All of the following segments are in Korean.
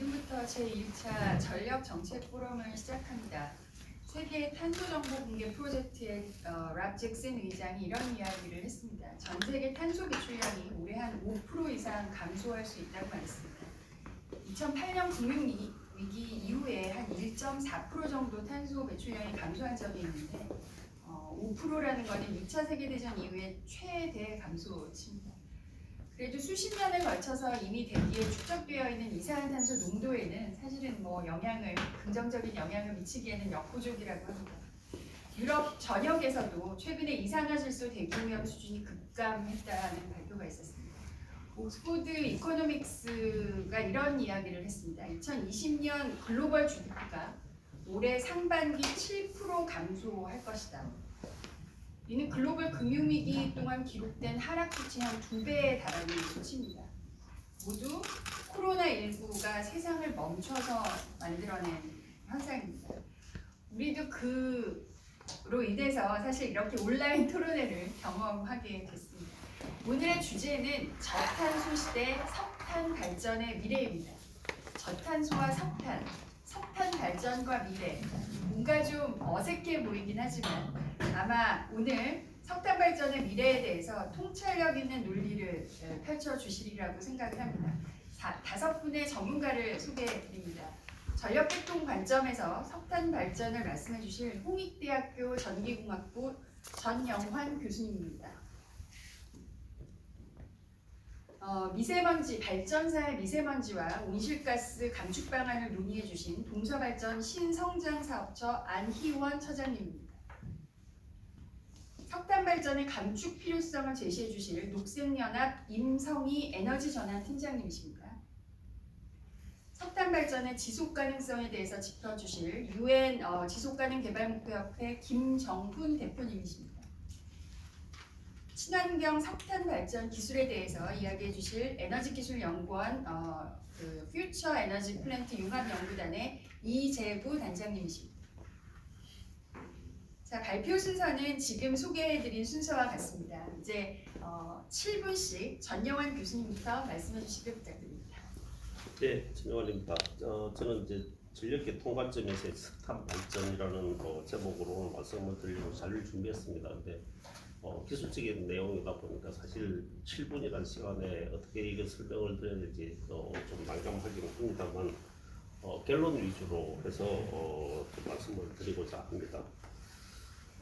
지금부터 제1차 전력 정책 포럼을 시작합니다. 세계 탄소 정보 공개 프로젝트의 랍 잭슨 의장이 이런 이야기를 했습니다. 전 세계 탄소 배출량이 올해 한 5% 이상 감소할 수 있다고 말했습니다. 2008년 금융위기 이후에 한 1.4% 정도 탄소 배출량이 감소한 적이 있는데 5%라는 것은 2차 세계대전 이후에 최대 감소치입니다. 그래도 수십 년을 거쳐서 이미 대기에 축적되어 있는 이산화탄소 농도에는 사실은 긍정적인 영향을 미치기에는 역부족이라고 합니다. 유럽 전역에서도 최근에 이산화질소 대기오염 수준이 급감했다는 발표가 있었습니다. 옥스포드 이코노믹스가 이런 이야기를 했습니다. 2020년 글로벌 GDP가 올해 상반기 7% 감소할 것이다. 이는 글로벌 금융위기 동안 기록된 하락 수치 한 2배에 달하는 수치입니다. 모두 코로나19가 세상을 멈춰서 만들어낸 현상입니다. 우리도 그로 인해서 사실 이렇게 온라인 토론회를 경험하게 됐습니다. 오늘의 주제는 저탄소 시대 석탄 발전의 미래입니다. 저탄소와 석탄, 석탄 발전과 미래. 뭔가 좀 어색해 보이긴 하지만 아마 오늘 석탄 발전의 미래에 대해서 통찰력 있는 논리를 펼쳐주시리라고 생각을 합니다. 5분의 전문가를 소개해 드립니다. 전력계통 관점에서 석탄 발전을 말씀해 주실 홍익대학교 전기공학부 전영환 교수님입니다. 미세먼지, 발전사의 미세먼지와 온실가스 감축 방안을 논의해 주신 동서발전 신성장사업처 안희원 처장님입니다. 석탄 발전의 감축 필요성을 제시해 주실 녹색연합 임성희 에너지전환 팀장님이십니다. 석탄 발전의 지속 가능성에 대해서 짚어주실 UN 지속가능개발목표협회 김정훈 대표님이십니다. 친환경 석탄 발전 기술에 대해서 이야기해 주실 에너지기술연구원 퓨처 에너지 플랜트 융합연구단의 이재구 단장님이십니다. 자, 발표 순서는 지금 소개해드린 순서와 같습니다. 이제 7분씩 전영환 교수님부터 말씀해 주시길 부탁드립니다. 네, 전영환입니다. 저는 이제 전력계통 관점에서 석탄 발전이라는 제목으로 오늘 말씀을 드리려고 자료를 준비했습니다. 근데 기술적인 내용이다 보니까 사실 7분이라는 시간에 어떻게 이걸 설명을 드려야 될지 좀 난감하긴 합니다만 결론 위주로 해서 좀 말씀을 드리고자 합니다.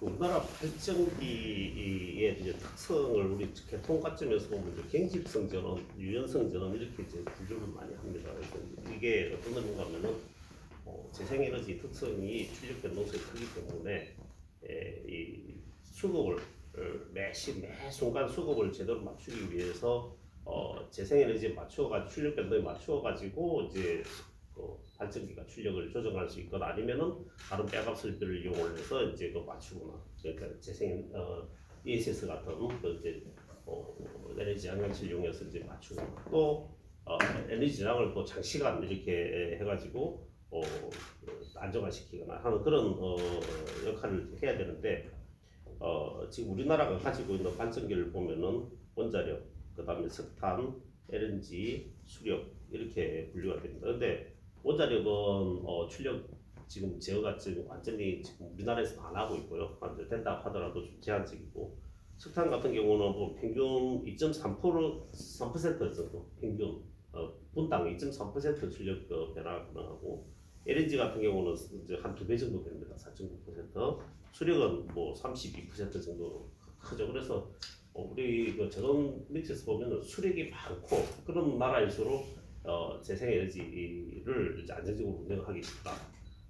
우리나라 발전기의 이제 특성을 우리 계통 관점에서 보면 이제 경직성 전원, 유연성 전원 이렇게 이제 분류를 많이 합니다. 그래서 이게 어떤 의미가 하면은 재생에너지 특성이 출력 변동성이 크기 때문에 이 수급을 매 순간 수급을 제대로 맞추기 위해서 재생에너지에 맞추어가지고 출력 변동에 맞추어가지고 이제 발전기가 출력을 조정할 수 있거나 아니면은 다른 백업 설비를 이용을 해서 이제 맞추거나 그러니까 재생 ESS 같은 이제 에너지 양양치를 이용해서 이제 맞추거나 또 에너지 저장을 또 장시간 이렇게 해가지고 안정화시키거나 하는 그런 역할을 해야 되는데 지금 우리나라가 가지고 있는 발전기를 보면은 원자력, 그 다음에 석탄, LNG, 수력 이렇게 분류가 됩니다. 그런데 원자력은 출력 지금 제어가 지금 완전히 지금 우리나라에서 안 하고 있고요. 된다 하더라도 좀 제한적이고 석탄 같은 경우는 뭐 평균 2.3% 정도 평균 분당 2.3% 출력 변화가 가능하고 LNG 같은 경우는 이제 한 2배 정도 됩니다. 4.9%. 수력은 뭐 32% 정도 크죠. 그래서 우리 그 저런 믹스에서 보면은 수력이 많고 그런 나라일수록 재생에너지를 이제 안정적으로 운영하기 쉽다.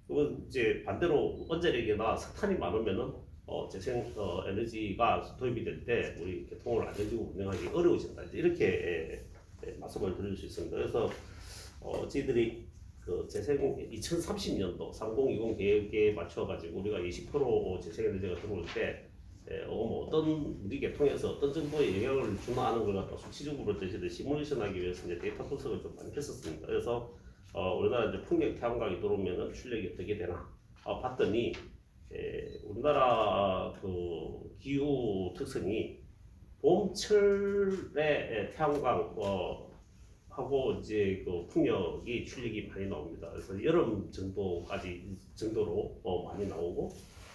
그리고 이제 반대로 원자력이나 석탄이 많으면은 재생에너지가 도입이 될 때 우리 계통을 안정적으로 운영하기 어려워진다. 이렇게 말씀을 드릴 수 있습니다. 그래서 저희들이 그 재생 2030년도 3020 계획에 맞춰가지고 우리가 20% 재생에너지가 들어올 때 어떤 우리 계통에서 어떤 정도의 영향을 주나 하는 걸 갖다 수치적으로 저희들이 시뮬레이션하기 위해서 이제 데이터 분석을 좀 많이 했었습니다. 그래서 우리나라 이제 풍력 태양광이 들어오면은 출력이 어떻게 되나 봤더니 우리나라 그 기후 특성이 봄철에 태양광 하고 이제 그 풍력이 출력이 많이 나옵니다. 그래서 여름 정도로 많이 나오고,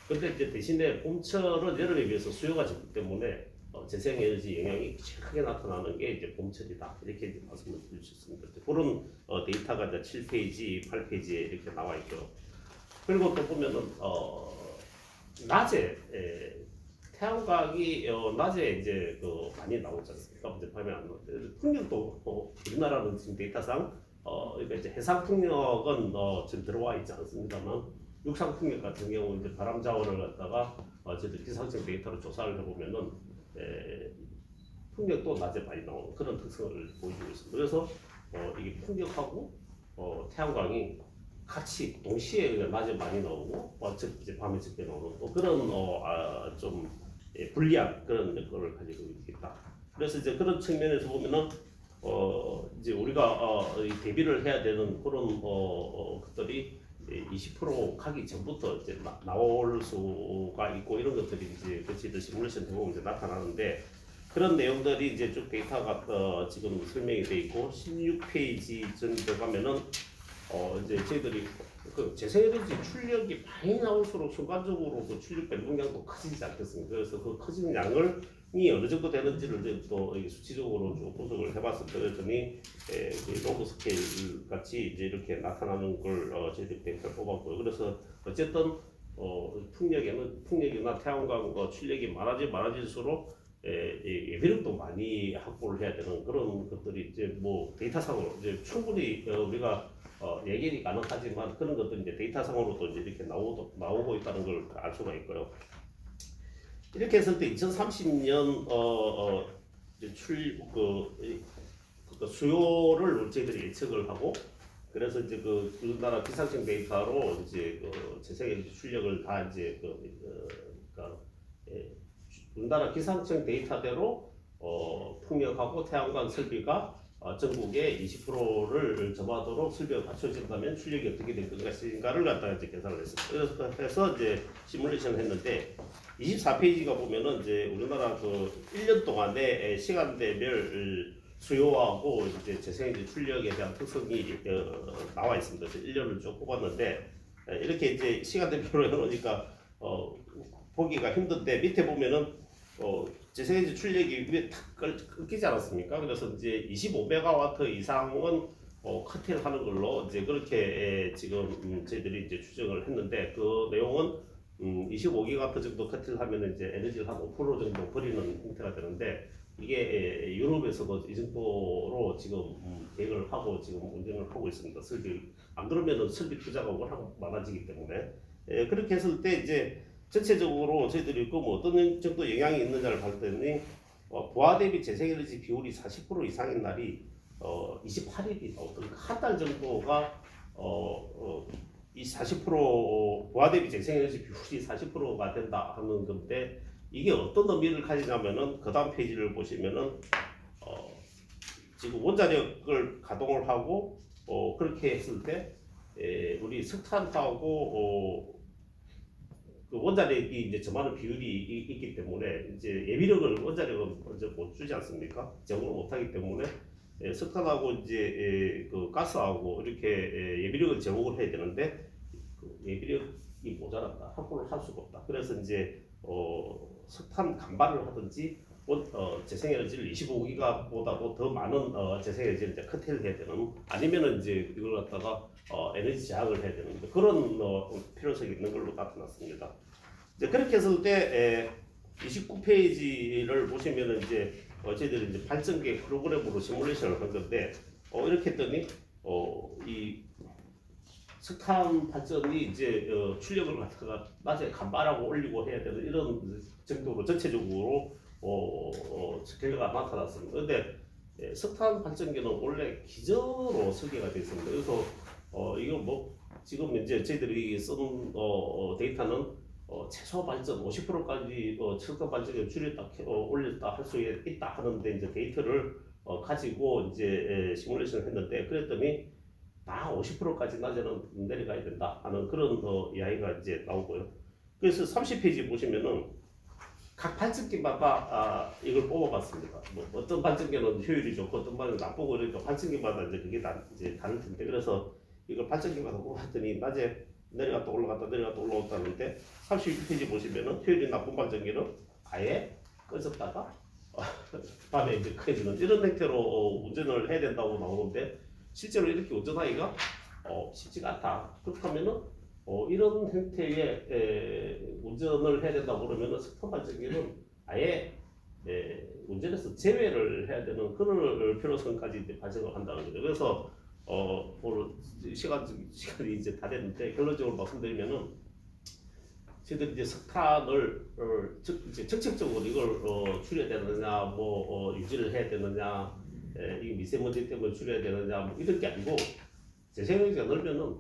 근데 이제 대신에 봄철은 여름에 비해서 수요가 적기 때문에 재생에너지 영향이 제일 크게 나타나는 게 이제 봄철이다, 이렇게 이제 말씀을 드릴 수 있습니다. 그런 데이터가 이제 7페이지, 8페이지에 이렇게 나와 있고요. 그리고 또 보면은 낮에 태양광이 낮에 이제 많이 나오지 않습니까? 이제 밤에 안 나오는데 풍력도 우리나라는 지금 데이터상 그러니까 이제 해상 풍력은 지금 들어와 있지 않습니다만, 육상 풍력 같은 경우 이제 바람 자원을 갖다가 저희들 기상청 데이터로 조사를 해보면은 풍력도 낮에 많이 나오는 그런 특성을 보여주고 있습니다. 그래서 이게 풍력하고 태양광이 같이 동시에 낮에 많이 나오고 이제 밤에 적게 나오는 그런 좀 불리한 그런 여건을 가지고 있다. 그래서 이제 그런 측면에서 보면은 이제 우리가 대비를 해야 되는 그런 것들이 20% 가기 전부터 이제 나올 수가 있고, 이런 것들이 이제 같이 시뮬레이션 해보면 이제 나타나는데, 그런 내용들이 이제 쭉 데이터가 지금 설명이 돼 있고, 16페이지 정도 가면은 이제 저희들이 그 재생에너지 출력이 많이 나올수록 순간적으로 그 출력 변동량도 커지지 않겠습니까? 그래서 그 커지는 양을 어느 정도 되는지를 이제 또 수치적으로 좀 분석을 해봤습니다. 그랬더니 그 로그 스케일 같이 이제 이렇게 나타나는 걸 저희들이 데이터를 뽑았고요. 그래서 어쨌든 풍력이나 태양광 출력이 많아질수록 예비력도 많이 확보를 해야 되는 그런 것들이 이제 뭐 데이터상으로 이제 충분히 우리가 예견이 가능하지만, 그런 것들이 이제 데이터상으로도 이제 이렇게 나오고 있다는 걸 알 수가 있고요. 이렇게 했을 때 2030년 수요를 저희들이 예측을 하고, 그래서 이제 우리나라 기상청 데이터로 이제 재생에너지 출력을 다 이제 우리나라 기상청 데이터대로 풍력하고 태양광 설비가 전국의 20%를 점하도록 설비가 갖춰진다면 출력이 어떻게 될 것인가를 갖다가 이제 계산을 했습니다. 그래서 이제 시뮬레이션을 했는데, 24페이지가 보면은 이제 우리나라 1년 동안의 시간대별 수요하고 이제 재생에너지 출력에 대한 특성이 나와 있습니다. 1년을 쭉 뽑았는데, 이렇게 이제 시간대별로 해놓으니까 보기가 힘든데, 밑에 보면은 재생에너지 출력이 위에 탁 끊기지 않았습니까? 그래서 이제 25메가와트 이상은 커팅하는 걸로 이제 그렇게 지금 저희들이 이제 추정을 했는데, 그 내용은 25기가와트 정도 커팅을 하면 이제 에너지를 한 5% 정도 버리는 형태가 되는데, 이게 유럽에서도 이 정도로 지금 계획을 하고 지금 운영을 하고 있습니다. 설비 안 그러면은 설비 투자가 워낙 많아지기 때문에 그렇게 했을 때 이제 전체적으로 저희들이 뭐 어떤 정도 영향이 있느냐를 봤더니 부하 대비 재생에너지 비율이 40% 이상인 날이 28일이 어떤 한 달 정도가 이 40% 부하 대비 재생에너지 비율이 40%가 된다 하는 건데, 이게 어떤 의미를 가지냐면은 그 다음 페이지를 보시면은 지금 원자력을 가동을 하고 그렇게 했을 때 우리 석탄하고 그 원자력이 이제 점하는 비율이 있기 때문에 이제 예비력을 원자력은 먼저 못 주지 않습니까? 제공을 못하기 때문에 석탄하고 이제 그 가스하고 이렇게 예비력을 제공을 해야 되는데, 그 예비력이 모자란다, 확보를 할 수가 없다. 그래서 이제 석탄 간발을 하든지 재생에너지를 25기가보다도 더 많은 재생에너지를 이제 커트를 해야 되는, 아니면은 이제 이걸 갖다가 에너지 제약을 해야 되는 그런 필요성이 있는 걸로 나타났습니다. 이제 그렇게 했을 때 29페이지를 보시면은 이제 저희들이 이제 발전기 프로그램으로 시뮬레이션을 한 건데, 이렇게 했더니 이 석탄 발전이 이제 출력을 갖다가 낮에 간발하고 올리고 해야 되는 이런 정도로 전체적으로 결과가 나타났습니다. 그런데 석탄 발전기는 원래 기저로 설계가 되어 있습니다. 그래서 이거 뭐 지금 이제 저희들이 쓴 데이터는 최소 발전 50%까지 석탄 발전기를 줄였다 올렸다 할 수 있다 하는데, 이제 데이터를 가지고 이제 시뮬레이션을 했는데, 그랬더니 다 50%까지 낮에는 내려가야 된다 하는 그런 이야기가 이제 나오고요. 그래서 30페이지 보시면은 각 발전기마다 이걸 뽑아봤습니다. 뭐 어떤 발전기는 효율이 좋고 어떤 발전기는 나쁘고 그러니까 발전기마다 이제 그게 이제 다를 텐데 그래서 이걸 발전기마다 뽑았더니 낮에 내려갔다 올라갔다 내려갔다 올라갔다는데 32페이지 보시면은 효율이 나쁜 발전기는 아예 꺼졌다가 밤에 이제 켜지는 이런 형태로 운전을 해야 된다고 나오는데 실제로 이렇게 운전하기가 쉽지가 않다. 그렇다면은 이런 형태의 운전을 해야 된다고 그러면은 석탄 발전기는 아예 운전에서 제외를 해야 되는 그런 필요성까지 이제 발생을 한다는 거죠. 그래서 오늘 시간이 이제 다 됐는데 결론적으로 말씀드리면은 저희들이 이제 석탄을 이제 정책적으로 이걸 줄여야 되느냐, 뭐 유지를 해야 되느냐, 이게 미세먼지 때문에 줄여야 되느냐, 뭐 이런 게 아니고 제 생각에 넓으면은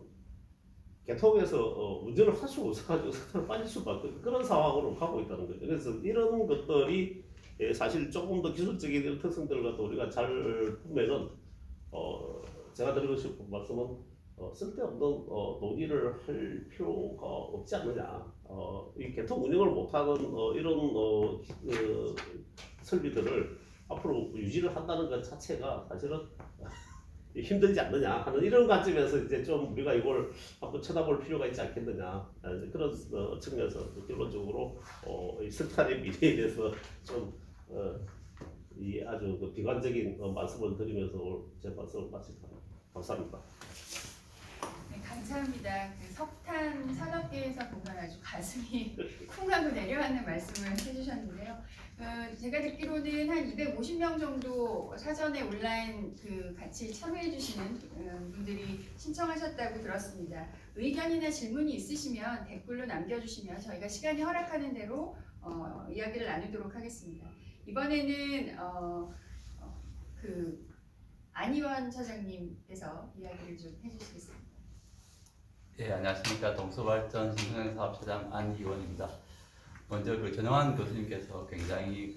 개통에서 운전을 할 수가 없어가지고 석탄을 빠질 수밖에 그런 상황으로 가고 있다는 거죠. 그래서 이런 것들이 사실 조금 더 기술적인 이런 특성들을 갖다 우리가 잘 보면은 제가 드리고 싶은 말씀은 쓸데없는 논의를 할 필요가 없지 않느냐. 이 개통 운영을 못하는 이런 설비들을 앞으로 유지를 한다는 것 자체가 사실은 힘들지 않느냐 하는 이런 관점에서 이제 좀 우리가 이걸 한번 쳐다볼 필요가 있지 않겠느냐 그런 측면에서 결론적으로 이 석탄의 미래에 대해서 좀 이 아주 그 비관적인 말씀을 드리면서 오늘 제 말씀을 마치도록 합니다. 감사합니다. 네, 감사합니다. 그 석탄 산업계에서 보면 아주 가슴이 쿵 하고 내려앉는 말씀을 해주셨는데요. 제가 듣기로는 한 250명 정도 사전에 온라인 같이 참여해주시는 분들이 신청하셨다고 들었습니다. 의견이나 질문이 있으시면 댓글로 남겨주시면 저희가 시간이 허락하는 대로 이야기를 나누도록 하겠습니다. 이번에는 안희원 차장님께서 이야기를 좀 해주시겠습니다. 예, 안녕하십니까. 동서발전 신성사업차장 안희원입니다. 먼저 전영환 교수님께서 굉장히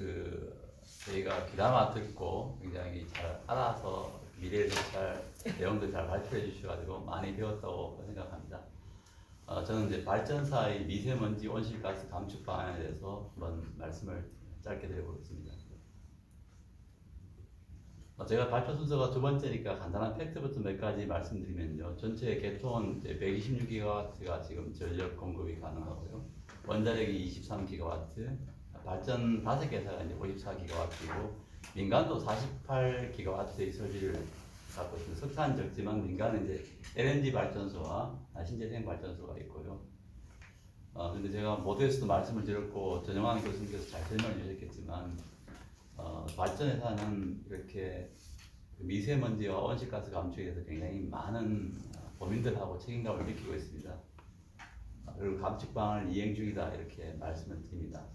저희가 귀담아 듣고 굉장히 잘 알아서 미래에 잘 내용들 잘 발표해 주셔가지고 많이 배웠다고 생각합니다. 저는 이제 발전사의 미세먼지 온실가스 감축 방안에 대해서 한번 말씀을 짧게 드려보겠습니다. 제가 발표 순서가 두 번째니까 간단한 팩트부터 몇 가지 말씀드리면요. 전체 개통은 126기가와트가 지금 전력 공급이 가능하고요. 원자력이 23기가와트, 발전 5개사가 이제 54기가와트이고 민간도 48기가와트의 설비를 갖고 있습니다. 석탄 적지만 민간은 이제 LNG 발전소와 신재생 발전소가 있고요. 근데 제가 모두에서도 말씀을 드렸고 전영환 교수님께서 잘 설명해 주셨겠지만 발전회사는 이렇게 미세먼지와 온실가스 감축에 대해서 굉장히 많은 고민들하고 책임감을 느끼고 있습니다. 그리고 감축 방안을 이행 중이다 이렇게 말씀을 드립니다.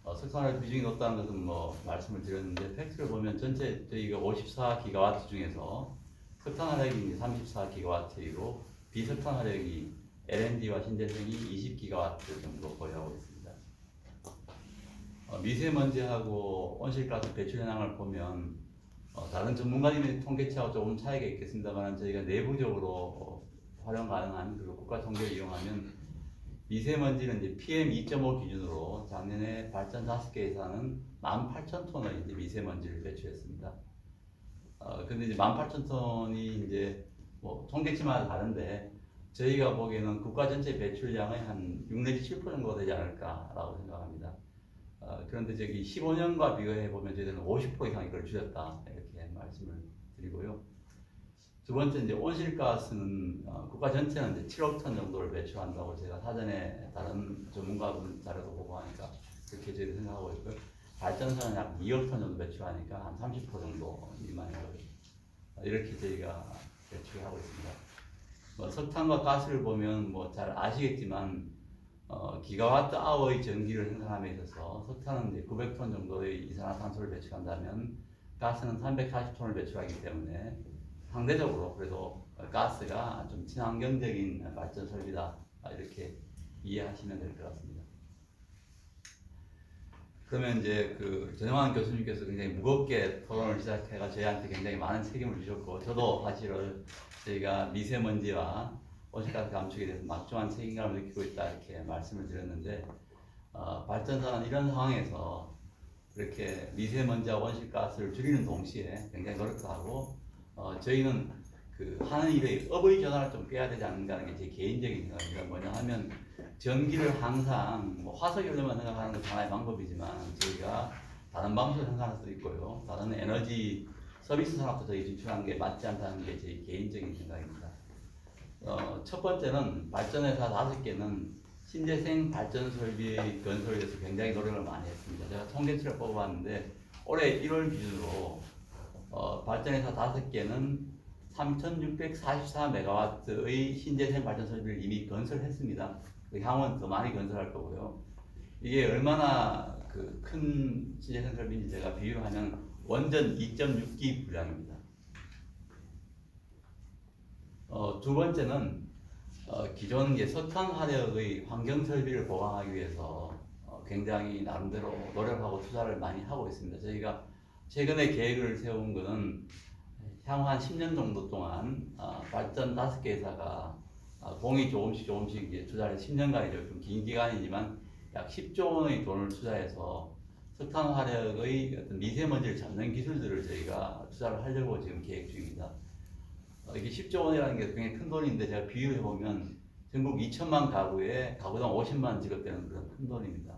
석탄화력 비중이 높다는 것은 뭐 말씀을 드렸는데 팩트를 보면 전체 저희가 54기가와트 중에서 석탄화력이 34기가와트이고 비석탄화력이 LNG와 신재생이 20기가와트 정도 보유하고 있습니다. 미세먼지하고 온실가스 배출 현황을 보면 다른 전문가님의 통계치하고 조금 차이가 있겠습니다만 저희가 내부적으로 활용 가능한 그리고 국가 통계를 이용하면 미세먼지는 이제 PM2.5 기준으로 작년에 발전 5개에서는 18,000톤의 이제 미세먼지를 배출했습니다. 근데 이제 18,000톤이 이제 뭐 통계치마다 다른데 저희가 보기에는 국가 전체 배출량의 한 6 내지 7% 정도 되지 않을까라고 생각합니다. 그런데 저기 15년과 비교해 보면 저희들은 50% 이상 이걸 줄였다 이렇게 말씀을 드리고요. 두 번째 이제 온실가스는 국가 전체는 이제 7억 톤 정도를 배출한다고 제가 사전에 다른 전문가분 자료도 보고 하니까 그렇게 저희도 생각하고 있고요. 발전소는 약 2억 톤 정도 배출하니까 한 30% 정도 미만인 거죠. 이렇게 저희가 배출하고 있습니다. 석탄과 가스를 보면 뭐 잘 아시겠지만 기가와트 아워의 전기를 생산함에 있어서 석탄은 이제 900톤 정도의 이산화탄소를 배출한다면 가스는 380톤을 배출하기 때문에 상대적으로 그래도 가스가 좀 친환경적인 발전 설비다 이렇게 이해하시면 될 것 같습니다. 그러면 이제 전영환 교수님께서 굉장히 무겁게 토론을 시작해가 저희한테 굉장히 많은 책임을 주셨고 저도 사실은 저희가 미세먼지와 온실가스 감축에 대해서 막중한 책임감을 느끼고 있다 이렇게 말씀을 드렸는데 발전사는 이런 상황에서 이렇게 미세먼지와 온실가스를 줄이는 동시에 굉장히 노력도 하고 저희는 그 하는 일의 업의 전환을 좀 꾀야 되지 않는가 하는 게 제 개인적인 생각입니다. 뭐냐 하면 전기를 항상 뭐 화석연료만 생각하는 것도 하나의 방법이지만 저희가 다른 방식으로 생각할 수도 있고요. 다른 에너지 서비스 산업도 저희 진출한 게 맞지 않다는 게 제 개인적인 생각입니다. 첫 번째는 발전회사 5개는 신재생 발전 설비 건설에 대해서 굉장히 노력을 많이 했습니다. 제가 통계치를 뽑아봤는데 올해 1월 기준으로 발전회사 5개는 3,644메가와트의 신재생 발전 설비를 이미 건설했습니다. 향후는 더 많이 건설할 거고요. 이게 얼마나 그 큰 신재생 설비인지 제가 비유하면 원전 2.6기 분량입니다. 두 번째는 기존 석탄 화력의 환경 설비를 보강하기 위해서 굉장히 나름대로 노력하고 투자를 많이 하고 있습니다. 저희가 최근에 계획을 세운 것은 향후 한 10년 정도 동안 발전 5개 회사가 공이 조금씩 이제 투자를 10년간이죠. 좀 긴 기간이지만 약 10조 원의 돈을 투자해서 석탄 화력의 어떤 미세먼지를 잡는 기술들을 저희가 투자를 하려고 지금 계획 중입니다. 이게 10조 원이라는 게 굉장히 큰 돈인데 제가 비유해 보면 전국 2천만 가구에 가구당 50만 원 지급되는 그런 큰 돈입니다.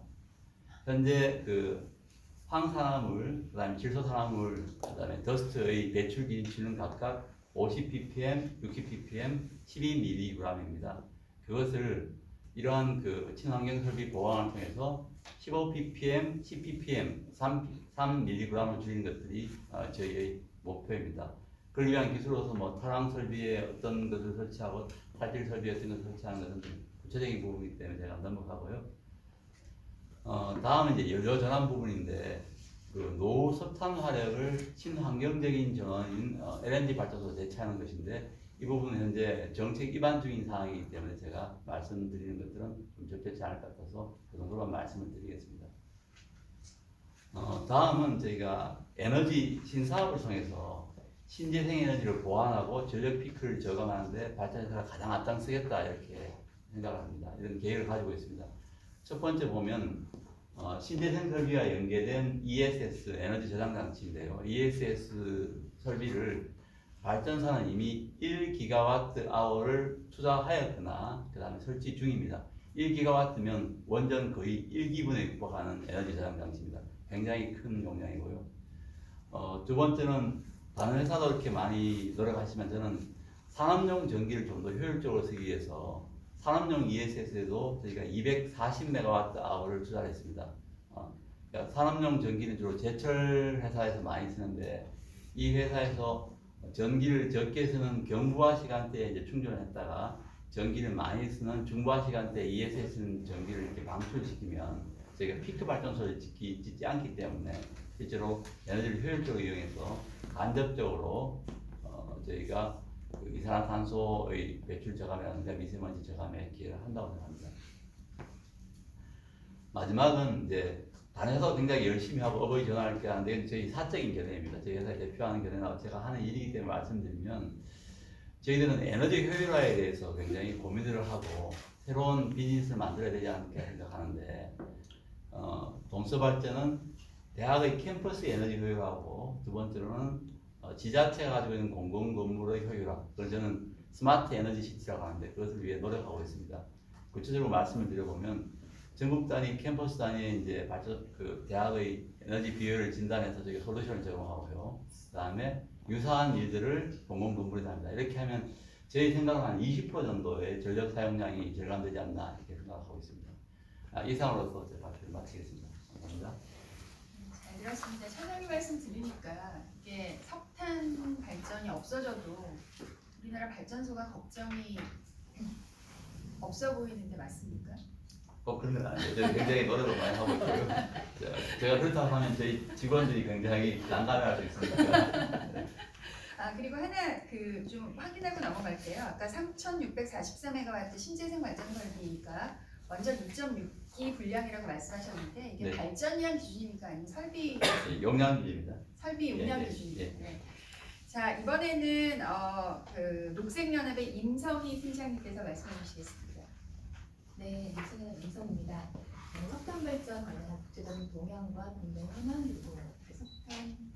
현재 그 황산화물, 그다음에 질소산화물, 그다음에 더스트의 배출 기준치는 각각 50ppm, 60ppm, 12mg입니다. 그것을 이러한 그 친환경 설비 보강을 통해서 15ppm, 10ppm, 3mg을 줄이는 것들이 저희의 목표입니다. 그걸 위한 기술로서 뭐 탈황 설비에 어떤 것을 설치하고 탈질 설비에 어떤 것을 설치하는 것은 좀 구체적인 부분이기 때문에 제가 넘어가고요. 다음은 이제 연료 전환 부분인데 그 노후 석탄 화력을 친환경적인 전원인 LNG 발전소로 대체하는 것인데 이 부분은 현재 정책 입안 중인 사항이기 때문에 제가 말씀드리는 것들은 좀 적절치 않을 것 같아서 그 정도만 말씀을 드리겠습니다. 다음은 저희가 에너지 신사업을 통해서 신재생 에너지를 보완하고 전력 피크를 저감하는데 발전회사가 가장 앞장서겠다 이렇게 생각을 합니다. 이런 계획을 가지고 있습니다. 첫 번째 보면 신재생 설비와 연계된 ESS 에너지 저장 장치인데요. ESS 설비를 발전사는 이미 1기가와트/아워를 투자하였거나 그 다음에 설치 중입니다. 1기가와트면 원전 거의 1기분에 육박하는 에너지 저장 장치입니다. 굉장히 큰 용량이고요. 두 번째는 다른 회사도 이렇게 많이 노력하시면 저는 산업용 전기를 좀 더 효율적으로 쓰기 위해서 산업용 ESS에도 저희가 240메가와트/아워를 투자를 했습니다. 그러니까 산업용 전기는 주로 제철 회사에서 많이 쓰는데 이 회사에서 전기를 적게 쓰는 경부화 시간대에 이제 충전을 했다가 전기를 많이 쓰는 중부화 시간대에 ESS 전기를 이렇게 방출시키면 저희가 피크 발전소를 짓지 않기 때문에 실제로 에너지를 효율적으로 이용해서 간접적으로 저희가 그 이산화탄소의 배출 저감이라든가 미세먼지 저감에 기여를 한다고 생각합니다. 마지막은 이제 다른 회사도 굉장히 열심히 하고 업의 전환을 이렇게 하는데 저희 사적인 견해입니다. 저희 회사에 대표하는 견해나 제가 하는 일이기 때문에 말씀드리면 저희들은 에너지 효율화에 대해서 굉장히 고민을 하고 새로운 비즈니스를 만들어야 되지 않을까 생각하는데 동서발전은 대학의 캠퍼스 에너지 효율화하고 두 번째로는 지자체가 가지고 있는 공공건물의 효율화, 그걸 저는 스마트 에너지 시티라고 하는데 그것을 위해 노력하고 있습니다. 구체적으로 말씀을 드려보면 전국 단위, 캠퍼스 단위의 이제 그 대학의 에너지 비효율을 진단해서 저희 솔루션을 제공하고요. 그 다음에 유사한 일들을 공공건물에 합니다. 이렇게 하면 저희 생각은 한 20% 정도의 전력 사용량이 절감되지 않나 이렇게 생각하고 있습니다. 이상으로서 제 발표를 마치겠습니다. 감사합니다. 잘 들었습니다. 차장님 말씀 들으니까 이게 석탄 발전이 없어져도 우리나라 발전소가 걱정이 없어 보이는데 맞습니까? 그런 건 아니에요. 저희 굉장히 노력을 많이 하고 있고요. 제가 그렇다고 하면 저희 직원들이 굉장히 난감해할 수 있으니까. 그리고 하나 그 좀 확인하고 넘어갈게요. 아까 3,644메가와트 신재생 발전 설비니까 원전 2.6기 분량이라고 말씀하셨는데 이게 네. 발전량 기준입니까? 아니면 설비 용량 기준입니다. 설비 용량 네, 기준입니까? 네. 자, 이번에는 그 녹색연합의 임성희 팀장님께서 말씀해 주시겠습니다. 네, 뉴스는 임성입니다. 석탄 발전 관련한 국제적인 동향과 국내 현안 그리고 석탄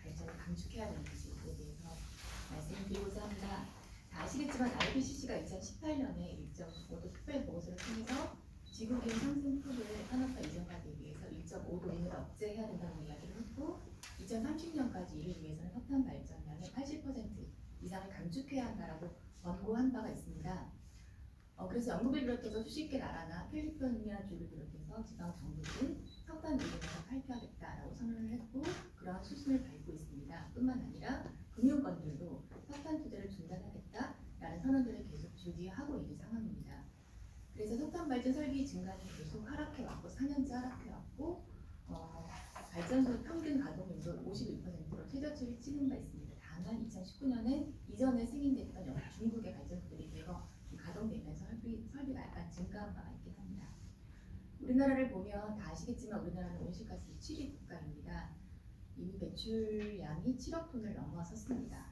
발전을 감축해야 되는지에 대해서 말씀을 드리고자 합니다. 다 아시겠지만 IPCC가 2018년에 1.5도 특별 보고서를 통해서 지구 기온 상승 폭을 산업화 이전까지 위해서 1.5도 이내로 억제해야 된다는 이야기를 했고 2030년까지 이를 위해서는 석탄 발전량의 80% 이상을 감축해야 한다라고 권고한 바가 있습니다. 그래서 영국을 비롯해서 수십 개 나라나 필리핀이나 주를 비롯해서 지방 정부들은 석탄 이전에서 탈피하겠다라고 선언을 했고 그러한 수순을 밟고 있습니다. 뿐만 아니라 금융권들도 석탄 투자를 중단하겠다라는 선언들을 계속 주지하고 있는 상황입니다. 그래서 석탄 발전 설비 증가는 계속 하락해왔고 4년째 하락해왔고 발전소 평균 가동률도 51%로 최저치를 찍은 바 있습니다. 다만 2019년엔 이전에 승인됐던 중국의 발전소들이 대거 가동되면서 설비가 약간 증가한 바가 있긴 합니다. 우리나라를 보면 다 아시겠지만 우리나라는 온실가스 7위 국가입니다. 이미 배출량이 7억 톤을 넘어섰습니다.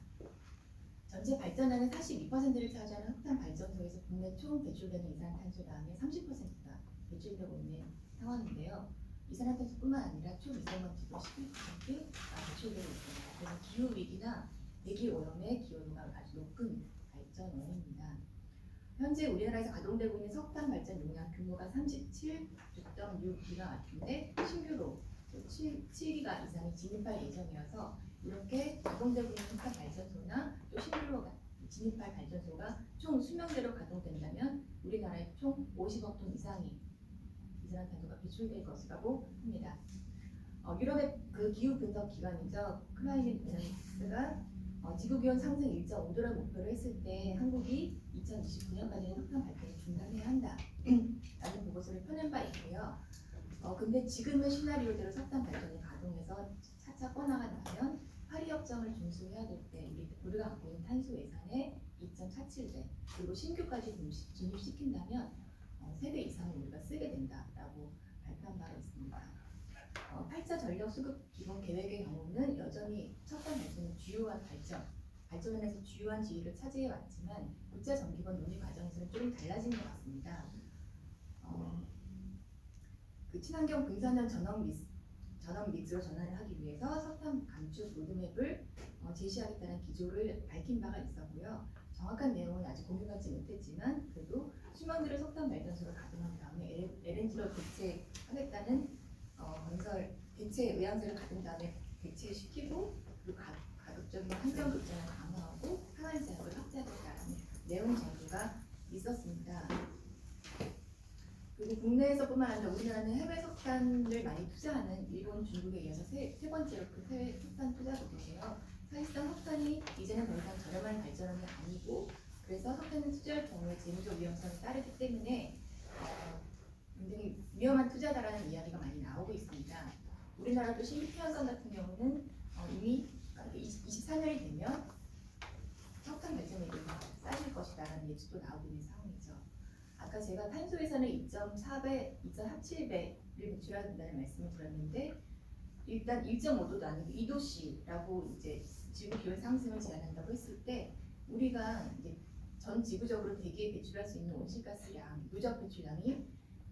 전체 발전량의 42%를 차지하는 석탄 발전소에서 국내 총 배출되는 이산탄소량의 30%가 배출되고 있는 상황인데요. 이산화탄소뿐만 아니라 초미세먼지도 11%가 배출되고 있습니다. 그래서 기후 위기나 대기 오염의 기여도가 아주 높은 발전 원인입니다. 현재 우리나라에서 가동되고 있는 석탄 발전 용량 규모가 37.6기가와트인데 신규로 7기가 이상이 진입할 예정이어서 이렇게 가동되고 있는 석탄 발전소나 또 신규로 진입할 발전소가 총 수명대로 가동된다면 우리나라에 총 50억 톤 이상이 이산화탄소가 배출될 것이라고 합니다. 유럽의 그 기후 분석 기관이죠. 클라이밋 밸런스가 지구기온 상승 1.5도를 목표로 했을 때 한국이 2029년까지는 석탄 발전을 중단해야 한다라는 보고서를 펴낸 바 있고요. 근데 지금의 시나리오대로 석탄 발전이 가동해서 차차 꺼나가면 파리 협정을 준수해야 될 때 우리가 갖고 있는 탄소 예산의 2.47배 그리고 신규까지 진입시킨다면 3배 이상을 우리가 쓰게 된다라고 발표한 바가 있습니다. 8차 전력 수급 기본 계획의 경우는 여전히 석탄 발전이 주요한 발전원에서 주요한 지위를 차지해 왔지만 국제 정기권 논의 과정에서는 조금 달라진 것 같습니다. 그 친환경 분산형 전원 믹스로 전환을 하기 위해서 석탄 감축 로드맵을 제시하겠다는 기조를 밝힌 바가 있었고요. 정확한 내용은 아직 공유하지 못했지만 그래도 수명들의 석탄 발전소를 가동한 다음에 LNG로 대체하겠다는 대체 의향서를 가진 다음에 대체시키고 그리고 가급적인 환경 급전을 강화하고 탄환 제약을 확대하겠다는 내용 정도가 있었습니다. 그리고 국내에서뿐만 아니라 우리나라는 해외 석탄을 많이 투자하는 일본, 중국에 이어서 세 번째로 그 해외 석탄 투자국이에요. 사실상 석탄이 이제는 더 이상 저렴한 발전원이 아니고 그래서 석탄을 투자할 경우에 재무적 위험성이 따르기 때문에 굉장히 위험한 투자다라는 이야기가 많이 나오고 있습니다. 우리나라도 신규 태양광 같은 경우는 이미 24년이 되면 석탄 발전액이 쌓일 것이다라는 예측도 나오고 있는 상황이죠. 아까 제가 탄소 예산을 2.4배, 2.47배를 배출해야 된다는 말씀을 드렸는데 일단 1.5도도 아니고 2도씨라고 이제 지구 기온 상승을 제한한다고 했을 때 우리가 이제 전 지구적으로 대기에 배출할 수 있는 온실가스량, 누적 배출량이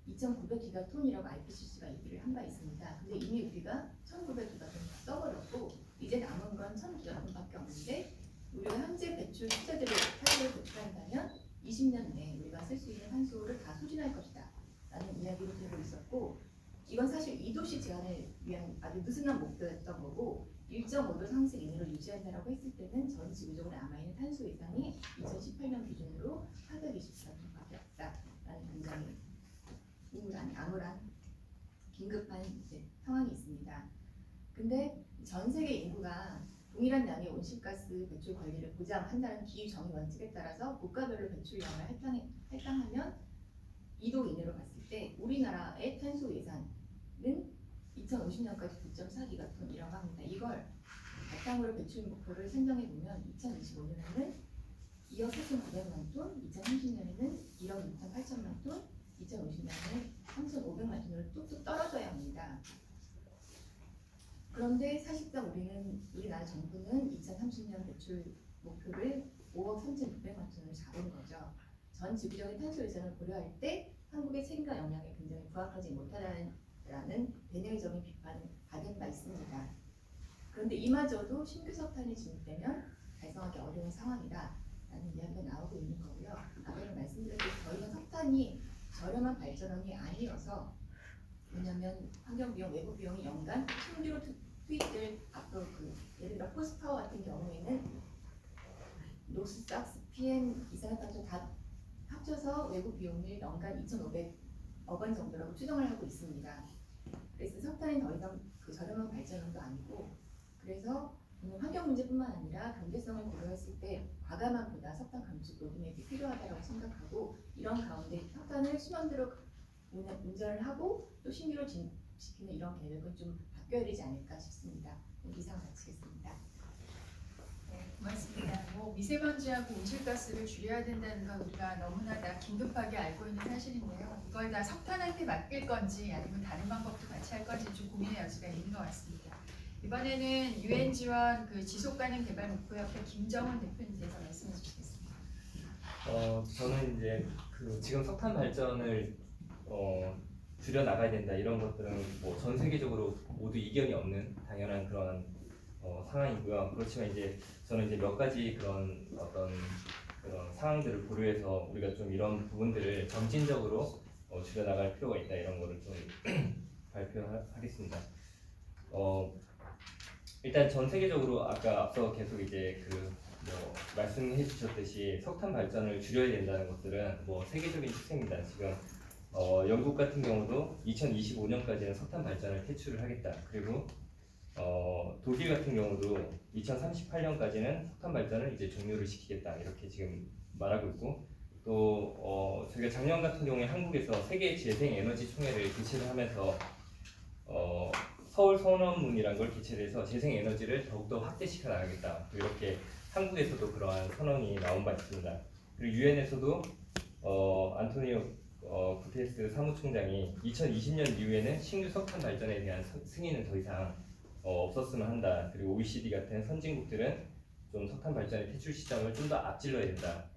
2,900기가톤이라고 IPCC가 얘기를 한 바 있습니다. 근데 이미 우리가 1,900기가톤 다 써버렸고 이제 남은 건 1,000기가톤밖에 없는데 우리가 현재 배출 투자대로 탄소를 배출한다면 20년 내에 우리가 쓸 수 있는 탄소를 다 소진할 것이다 라는 이야기를 들고 있었고 이건 사실 2도씨 제한을 위한 아주 느슨한 목표였던 거고 1.5도 상승 이내로 유지한다라고 했을 때는 전 지구적으로 남아있는 탄소 예산이 2018년 기준으로 420톤밖에 없다라는 굉장히 암울한 긴급한 이제 상황이 있습니다. 근데 전 세계 인구가 동일한 양의 온실가스 배출 관리를 보장한다는 기후 정의 원칙에 따라서 국가별로 배출량을 할당하면 2도 이내로 봤을 때 우리나라의 탄소 예산은 2050년까지 9.4기가톤이라고 합니다. 이걸 바탕으로 배출 목표를 선정해 보면 2025년에는 2억 4,900만 톤, 2030년에는 1억 6,8천만 톤, 2050년에는 3,500만 톤으로 뚝뚝 떨어져야 합니다. 그런데 사실상 우리나라 정부는 2030년 배출 목표를 5억 3,600만 톤을 잡은 거죠. 전 지구적인 탄소 예산을 고려할 때 한국의 책임과 역량에 굉장히 부합하지 못하다는 대내적인 비판을 받은 바 있습니다. 그런데 이마저도 신규 석탄이 진입되면 달성하기 어려운 상황이다라는 이야기가 나오고 있는 거고요. 아까도 말씀드렸듯이 저희는 석탄이 저렴한 발전원이 아니어서, 왜냐하면 환경비용, 외부 비용이 연간 신규로 투입될 앞으로 예를 들어 포스파워 같은 경우에는 노스삭스, PM, 이산화탄소 다 합쳐서 외부 비용을 연간 2,500억 원 정도라고 추정을 하고 있습니다. 그래서 석탄은 더 이상 저렴한 발전원도 아니고, 그래서 환경 문제뿐만 아니라 경제성을 고려했을 때 과감함보다 석탄 감축 로드맵이 필요하다고 생각하고, 이런 가운데 석탄을 수년대로 운전을 하고 또 신규로 진입시키는 이런 계획은 좀 바뀌어야 되지 않을까 싶습니다. 이상 마치겠습니다. 네, 고맙습니다. 미세먼지하고 온실가스를 줄여야 된다는 건 우리가 너무나 다 긴급하게 알고 있는 사실인데요. 이걸 다 석탄한테 맡길 건지 아니면 다른 방법도 같이 할 건지 좀 고민의 여지가 있는 것 같습니다. 이번에는 유엔 지원 지속가능 개발 목표협회 김정은 대표님께서 말씀해 주시겠습니다. 저는 이제 지금 석탄 발전을 줄여 나가야 된다 이런 것들은 뭐 전 세계적으로 모두 이견이 없는 당연한 그런 상황이고요. 그렇지만 이제 저는 이제 몇 가지 그런 어떤 그런 상황들을 고려해서 우리가 좀 이런 부분들을 점진적으로 줄여 나갈 필요가 있다 이런 거를 좀 발표하겠습니다. 일단 전 세계적으로 아까 앞서 계속 이제 말씀해 주셨듯이 석탄 발전을 줄여야 된다는 것들은 뭐 세계적인 추세입니다. 지금 영국 같은 경우도 2025년까지는 석탄 발전을 퇴출을 하겠다. 그리고 독일 같은 경우도 2038년까지는 석탄 발전을 이제 종료를 시키겠다. 이렇게 지금 말하고 있고, 또 저희가 작년 같은 경우에 한국에서 세계 재생 에너지 총회를 개최를 하면서 서울 선언문이라는 걸 개최를 해서 재생 에너지를 더욱더 확대시켜 나가겠다. 이렇게 한국에서도 그러한 선언이 나온 바 있습니다. 그리고 유엔에서도 안토니오 구테레스 사무총장이 2020년 이후에는 신규 석탄 발전에 대한 승인은 더 이상 없었으면 한다. 그리고 OECD 같은 선진국들은 좀 석탄 발전의 퇴출 시점을 좀 더 앞질러야 된다.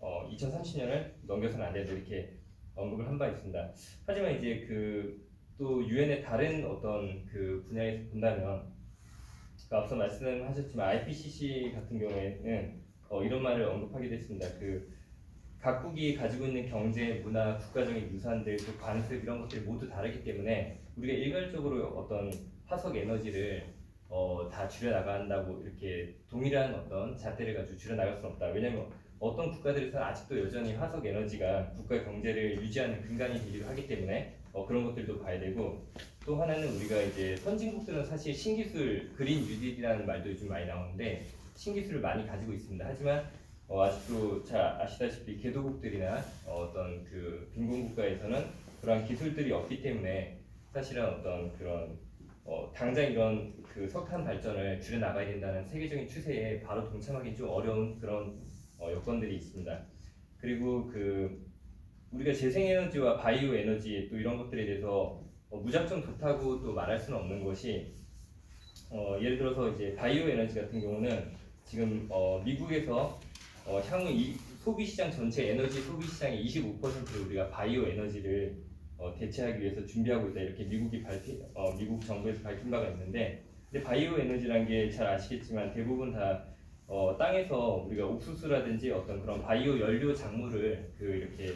2030년을 넘겨서는 안 된다. 이렇게 언급을 한 바 있습니다. 하지만 이제 또 유엔의 다른 어떤 분야에서 본다면, 앞서 말씀하셨지만 IPCC 같은 경우에는 이런 말을 언급하기도 했습니다. 각국이 가지고 있는 경제, 문화, 국가적인 유산들, 또 관습 이런 것들이 모두 다르기 때문에 우리가 일괄적으로 어떤 화석 에너지를 다 줄여 나간다고 이렇게 동일한 어떤 잣대를 가지고 줄여 나갈 수는 없다. 왜냐하면 어떤 국가들에서는 아직도 여전히 화석 에너지가 국가 경제를 유지하는 근간이 되기도 하기 때문에 그런 것들도 봐야 되고, 또 하나는 우리가 이제 선진국들은 사실 신기술, 그린 뉴딜이라는 말도 요즘 많이 나오는데 신기술을 많이 가지고 있습니다. 하지만 아직도 잘 아시다시피 개도국들이나 어떤 빈곤 국가에서는 그러한 기술들이 없기 때문에 사실은 어떤 그런 당장 이런 석탄 발전을 줄여 나가야 된다는 세계적인 추세에 바로 동참하기 좀 어려운 그런 여건들이 있습니다. 그리고 우리가 재생에너지와 바이오 에너지 또 이런 것들에 대해서 무작정 좋다고 또 말할 수는 없는 것이, 예를 들어서 이제 바이오 에너지 같은 경우는 지금 미국에서 향후 이 소비 시장 전체 에너지 소비 시장의 25%를 우리가 바이오 에너지를 대체하기 위해서 준비하고 있다. 이렇게 미국 정부에서 밝힌 바가 있는데, 근데 바이오 에너지란 게 잘 아시겠지만 대부분 다 땅에서 우리가 옥수수라든지 어떤 그런 바이오 연료 작물을 이렇게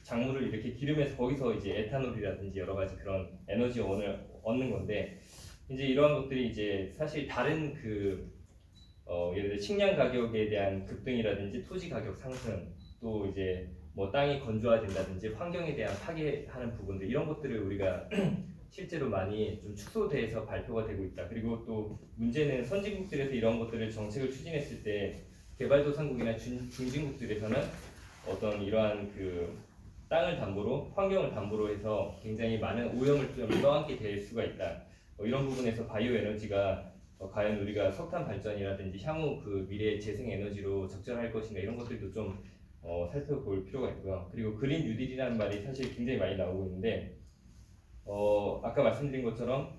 작물을 이렇게 기르면서 거기서 이제 에탄올이라든지 여러 가지 그런 에너지원을 얻는 건데, 이제 이러한 것들이 이제 사실 다른 예를 들어 식량 가격에 대한 급등이라든지 토지 가격 상승, 또 이제 뭐 땅이 건조화된다든지 환경에 대한 파괴하는 부분들, 이런 것들을 우리가 실제로 많이 좀 축소돼서 발표가 되고 있다. 그리고 또 문제는 선진국들에서 이런 것들을 정책을 추진했을 때 개발도상국이나 중진국들에서는 어떤 이러한 땅을 담보로, 환경을 담보로 해서 굉장히 많은 오염을 좀 떠안게 될 수가 있다. 이런 부분에서 바이오 에너지가 과연 우리가 석탄 발전이라든지 향후 미래의 재생 에너지로 적절할 것인가, 이런 것들도 좀 살펴볼 필요가 있고요. 그리고 그린 뉴딜이라는 말이 사실 굉장히 많이 나오고 있는데, 아까 말씀드린 것처럼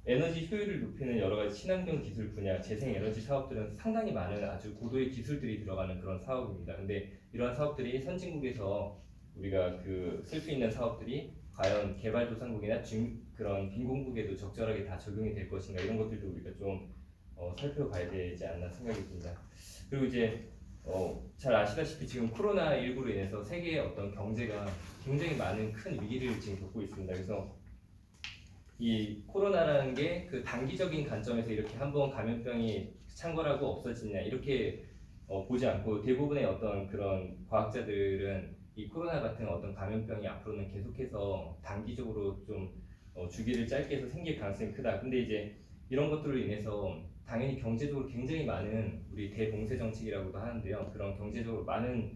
에너지 효율을 높이는 여러 가지 친환경 기술 분야, 재생 에너지 사업들은 상당히 많은 아주 고도의 기술들이 들어가는 그런 사업입니다. 근데 이러한 사업들이 선진국에서 우리가 쓸 수 있는 사업들이 과연 개발도상국이나 그런 빈곤국에도 적절하게 다 적용이 될 것인가, 이런 것들도 우리가 좀 살펴봐야 되지 않나 생각이 듭니다. 그리고 이제 잘 아시다시피 지금 코로나19로 인해서 세계의 어떤 경제가 굉장히 많은 큰 위기를 지금 겪고 있습니다. 그래서 이 코로나라는 게 그 단기적인 관점에서 이렇게 한번 감염병이 창궐하고 없어지냐 이렇게 보지 않고, 대부분의 어떤 그런 과학자들은 이 코로나 같은 어떤 감염병이 앞으로는 계속해서 단기적으로 좀 주기를 짧게 해서 생길 가능성이 크다. 근데 이제 이런 것들로 인해서 당연히 경제적으로 굉장히 많은, 우리 대봉쇄 정책이라고도 하는데요, 그런 경제적으로 많은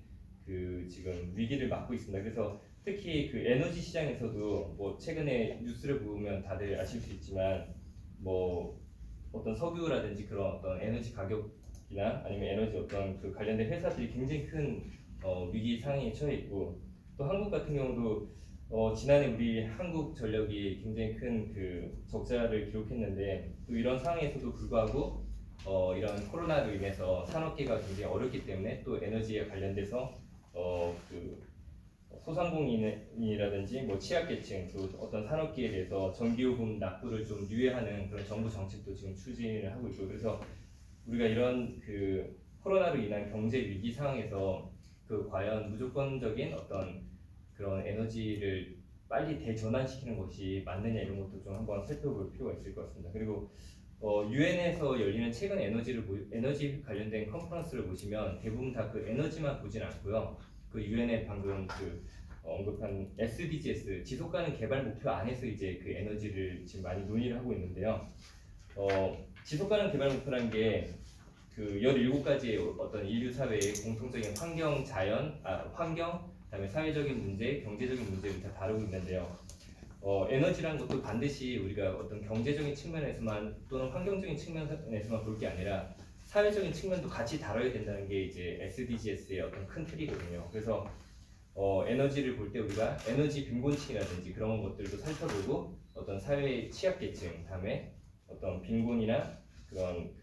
지금 위기를 맞고 있습니다. 그래서 특히 에너지 시장에서도 최근에 뉴스를 보면 다들 아실 수 있지만 어떤 석유라든지 그런 어떤 에너지 가격이나 아니면 에너지 어떤 관련된 회사들이 굉장히 큰 위기 상황에 처해 있고, 또 한국 같은 경우도 지난해 우리 한국전력이 굉장히 큰 적자를 기록했는데, 또 이런 상황에서도 불구하고 이런 코로나로 인해서 산업계가 굉장히 어렵기 때문에 또 에너지에 관련돼서 소상공인이라든지 취약계층, 또 어떤 산업계에 대해서 전기요금 납부를 좀 유예하는 그런 정부 정책도 지금 추진을 하고 있고, 그래서 우리가 이런 코로나로 인한 경제 위기 상황에서 과연 무조건적인 어떤 그런 에너지를 빨리 대전환시키는 것이 맞느냐, 이런 것도 좀 한번 살펴볼 필요가 있을 것 같습니다. 그리고 유엔에서 열리는 최근 에너지 관련된 컨퍼런스를 보시면 대부분 다 에너지만 보진 않고요. 유엔의 방금 언급한 SDGs, 지속가능 개발 목표 안에서 이제 에너지를 지금 많이 논의를 하고 있는데요. 지속가능 개발 목표라는 게 17가지의 어떤 인류 사회의 공통적인 환경, 그다음에 사회적인 문제, 경제적인 문제를 다 다루고 있는데요. 에너지라는 것도 반드시 우리가 어떤 경제적인 측면에서만 또는 환경적인 측면에서만 볼 게 아니라 사회적인 측면도 같이 다뤄야 된다는 게 이제 SDGs의 어떤 큰 틀이거든요. 그래서 에너지를 볼 때 우리가 에너지 빈곤층이라든지 그런 것들도 살펴보고, 어떤 사회의 취약계층, 다음에 어떤 빈곤이나 그런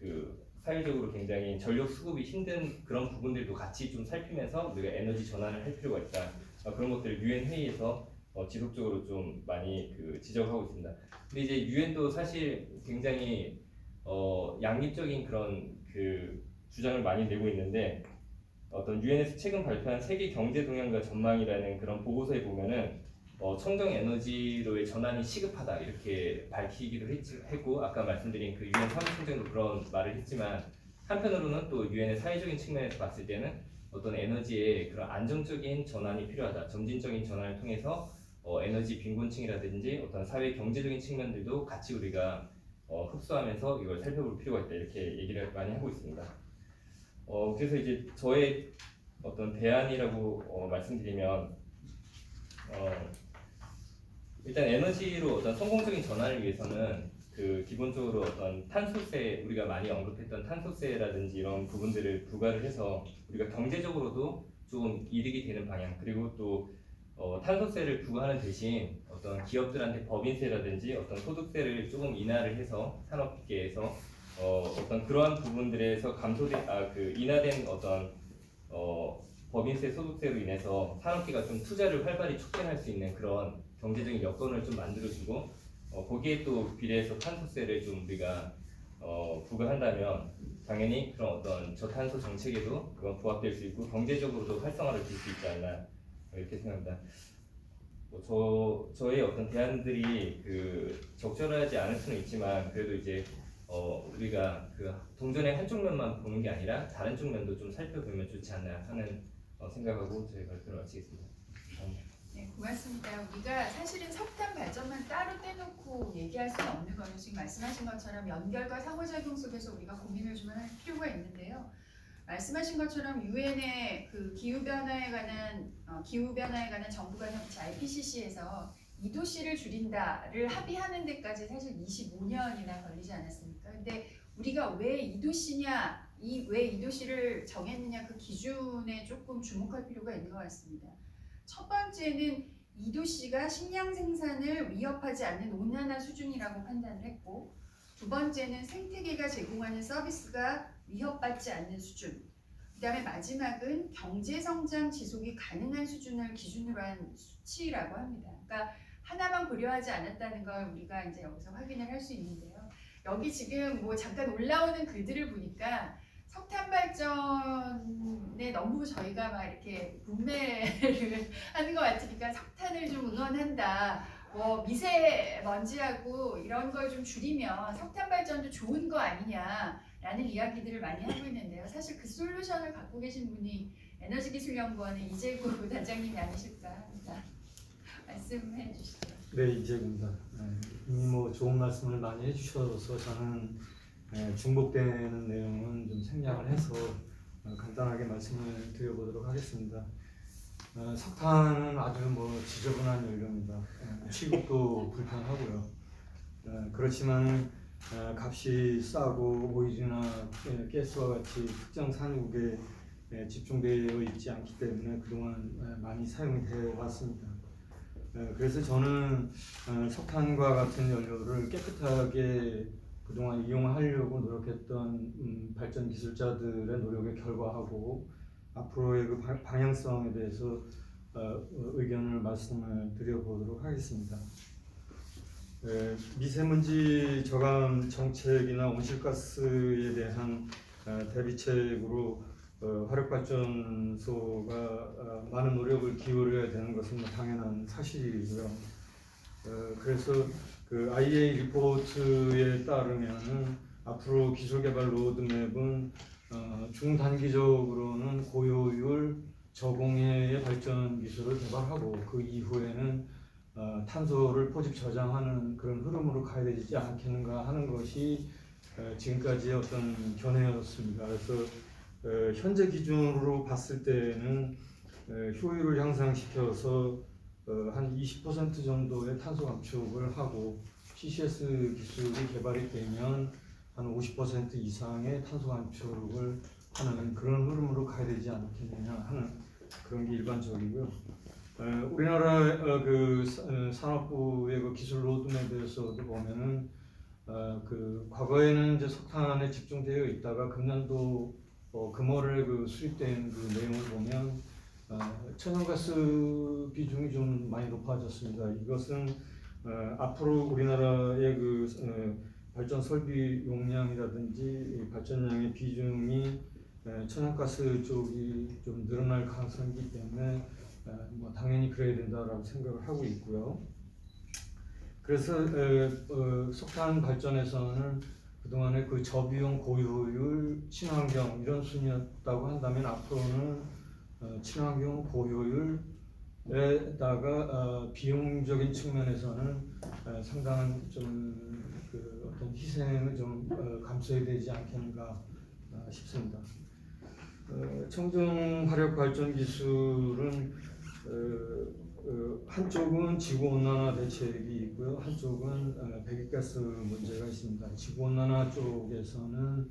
사회적으로 굉장히 전력 수급이 힘든 그런 부분들도 같이 좀 살피면서 우리가 에너지 전환을 할 필요가 있다. 그런 것들을 유엔 회의에서 지속적으로 좀 많이 지적하고 있습니다. 근데 이제 유엔도 사실 굉장히 양립적인 그런 주장을 많이 내고 있는데, 어떤 유엔에서 최근 발표한 세계 경제 동향과 전망이라는 그런 보고서에 보면은 청정 에너지로의 전환이 시급하다 이렇게 밝히기도 했고, 아까 말씀드린 유엔 사무총장도 그런 말을 했지만, 한편으로는 또 유엔의 사회적인 측면에서 봤을 때는 어떤 에너지의 그런 안정적인 전환이 필요하다, 점진적인 전환을 통해서 에너지 빈곤층이라든지 어떤 사회 경제적인 측면들도 같이 우리가 흡수하면서 이걸 살펴볼 필요가 있다, 이렇게 얘기를 많이 하고 있습니다. 그래서 이제 저의 어떤 대안이라고 말씀드리면, 일단 에너지로 어떤 성공적인 전환을 위해서는 기본적으로 어떤 탄소세, 우리가 많이 언급했던 탄소세라든지 이런 부분들을 부과를 해서 우리가 경제적으로도 좀 이득이 되는 방향, 그리고 또 탄소세를 부과하는 대신 어떤 기업들한테 법인세라든지 어떤 소득세를 조금 인하를 해서 산업계에서 어떤 그러한 부분들에서 인하된 어떤 법인세, 소득세로 인해서 산업계가 좀 투자를 활발히 촉진할 수 있는 그런 경제적인 여건을 좀 만들어주고, 거기에 또 비례해서 탄소세를 좀 우리가 부과한다면 당연히 그런 어떤 저탄소 정책에도 그건 부합될 수 있고 경제적으로도 활성화를 줄 수 있지 않나, 이렇게 생각합니다. 저의 어떤 대안들이 적절하지 않을 수는 있지만, 그래도 이제 우리가 동전의 한쪽 면만 보는 게 아니라 다른 쪽 면도 좀 살펴보면 좋지 않나 하는 생각하고 저희 발표를 마치겠습니다. 네, 고맙습니다. 우리가 사실은 석탄 발전만 따로 떼놓고 얘기할 수는 없는 거는 지금 말씀하신 것처럼 연결과 상호작용 속에서 우리가 고민을 좀 할 필요가 있는데요. 말씀하신 것처럼 유엔의 기후 변화에 관한 정부 간 협치 IPCC에서 2도씨를 줄인다를 합의하는 데까지 사실 25년이나 걸리지 않았습니까? 근데 우리가 왜 2도씨냐, 왜 2도씨를 정했느냐, 그 기준에 조금 주목할 필요가 있는 것 같습니다. 첫 번째는 2도씨가 식량 생산을 위협하지 않는 온난화 수준이라고 판단을 했고, 두 번째는 생태계가 제공하는 서비스가 위협받지 않는 수준. 그다음에 마지막은 경제 성장 지속이 가능한 수준을 기준으로 한 수치라고 합니다. 그러니까 하나만 고려하지 않았다는 걸 우리가 이제 여기서 확인을 할 수 있는데요. 여기 지금 뭐 잠깐 올라오는 글들을 보니까 석탄 발전에 너무 저희가 막 이렇게 분매를 하는 것 같으니까 석탄을 좀 응원한다. 뭐 미세먼지하고 이런 걸 좀 줄이면 석탄 발전도 좋은 거 아니냐라는 이야기들을 많이 하고 있는데요. 사실 그 솔루션을 갖고 계신 분이 에너지기술연구원의 이재구 단장님이 아니실까 합니다. 말씀해 주시죠. 네, 이재구입니다. 이미 뭐 좋은 말씀을 많이 해주셔서 저는 중복되는 내용은 좀 생략을 해서 간단하게 말씀을 드려보도록 하겠습니다. 석탄은 아주 뭐 지저분한 연료입니다. 취급도 불편하고요. 그렇지만 값이 싸고 오일이나 가스와 같이 특정 산국에 집중되어 있지 않기 때문에 그동안 많이 사용이 되어 왔습니다. 그래서 저는 석탄과 같은 연료를 깨끗하게 그동안 이용하려고 노력했던 발전 기술자들의 노력에 결과하고 앞으로의 그 방향성에 대해서 의견을 말씀을 드려보도록 하겠습니다. 미세먼지 저감 정책이나 온실가스에 대한 대비책으로 화력발전소가 많은 노력을 기울여야 되는 것은 당연한 사실이고요. 그래서 그 IEA 리포트에 따르면은 앞으로 기술개발 로드맵은 중단기적으로는 고효율 저공해의 발전 기술을 개발하고 그 이후에는 탄소를 포집 저장하는 그런 흐름으로 가야 되지 않겠는가 하는 것이 지금까지의 어떤 견해였습니다. 그래서 현재 기준으로 봤을 때는 효율을 향상시켜서 한 20% 정도의 탄소 감축을 하고 CCS 기술이 개발이 되면 한 50% 이상의 탄소 감축을 하는 그런 흐름으로 가야 되지 않겠느냐 하는 그런 게 일반적이고요. 우리나라 그 산업부의 그 기술 로드맵에서도 보면은 그 과거에는 이제 석탄에 집중되어 있다가 금년도 금월에 그 수립된 그 내용을 보면 천연가스 비중이 좀 많이 높아졌습니다. 이것은 앞으로 우리나라의 그 발전 설비 용량이라든지 발전량의 비중이 천연가스 쪽이 좀 늘어날 가능성이 있기 때문에 뭐 당연히 그래야 된다라고 생각을 하고 있고요. 그래서 석탄 발전에서는 그동안에 그 저비용 고효율 친환경 이런 순이었다고 한다면 앞으로는 친환경 고효율에다가 비용적인 측면에서는 상당한 좀 그 어떤 희생을 좀 감수해야 되지 않겠는가 싶습니다. 청정 화력 발전 기술은 한쪽은 지구온난화 대책이 있고요, 한쪽은 배기가스 문제가 있습니다. 지구온난화 쪽에서는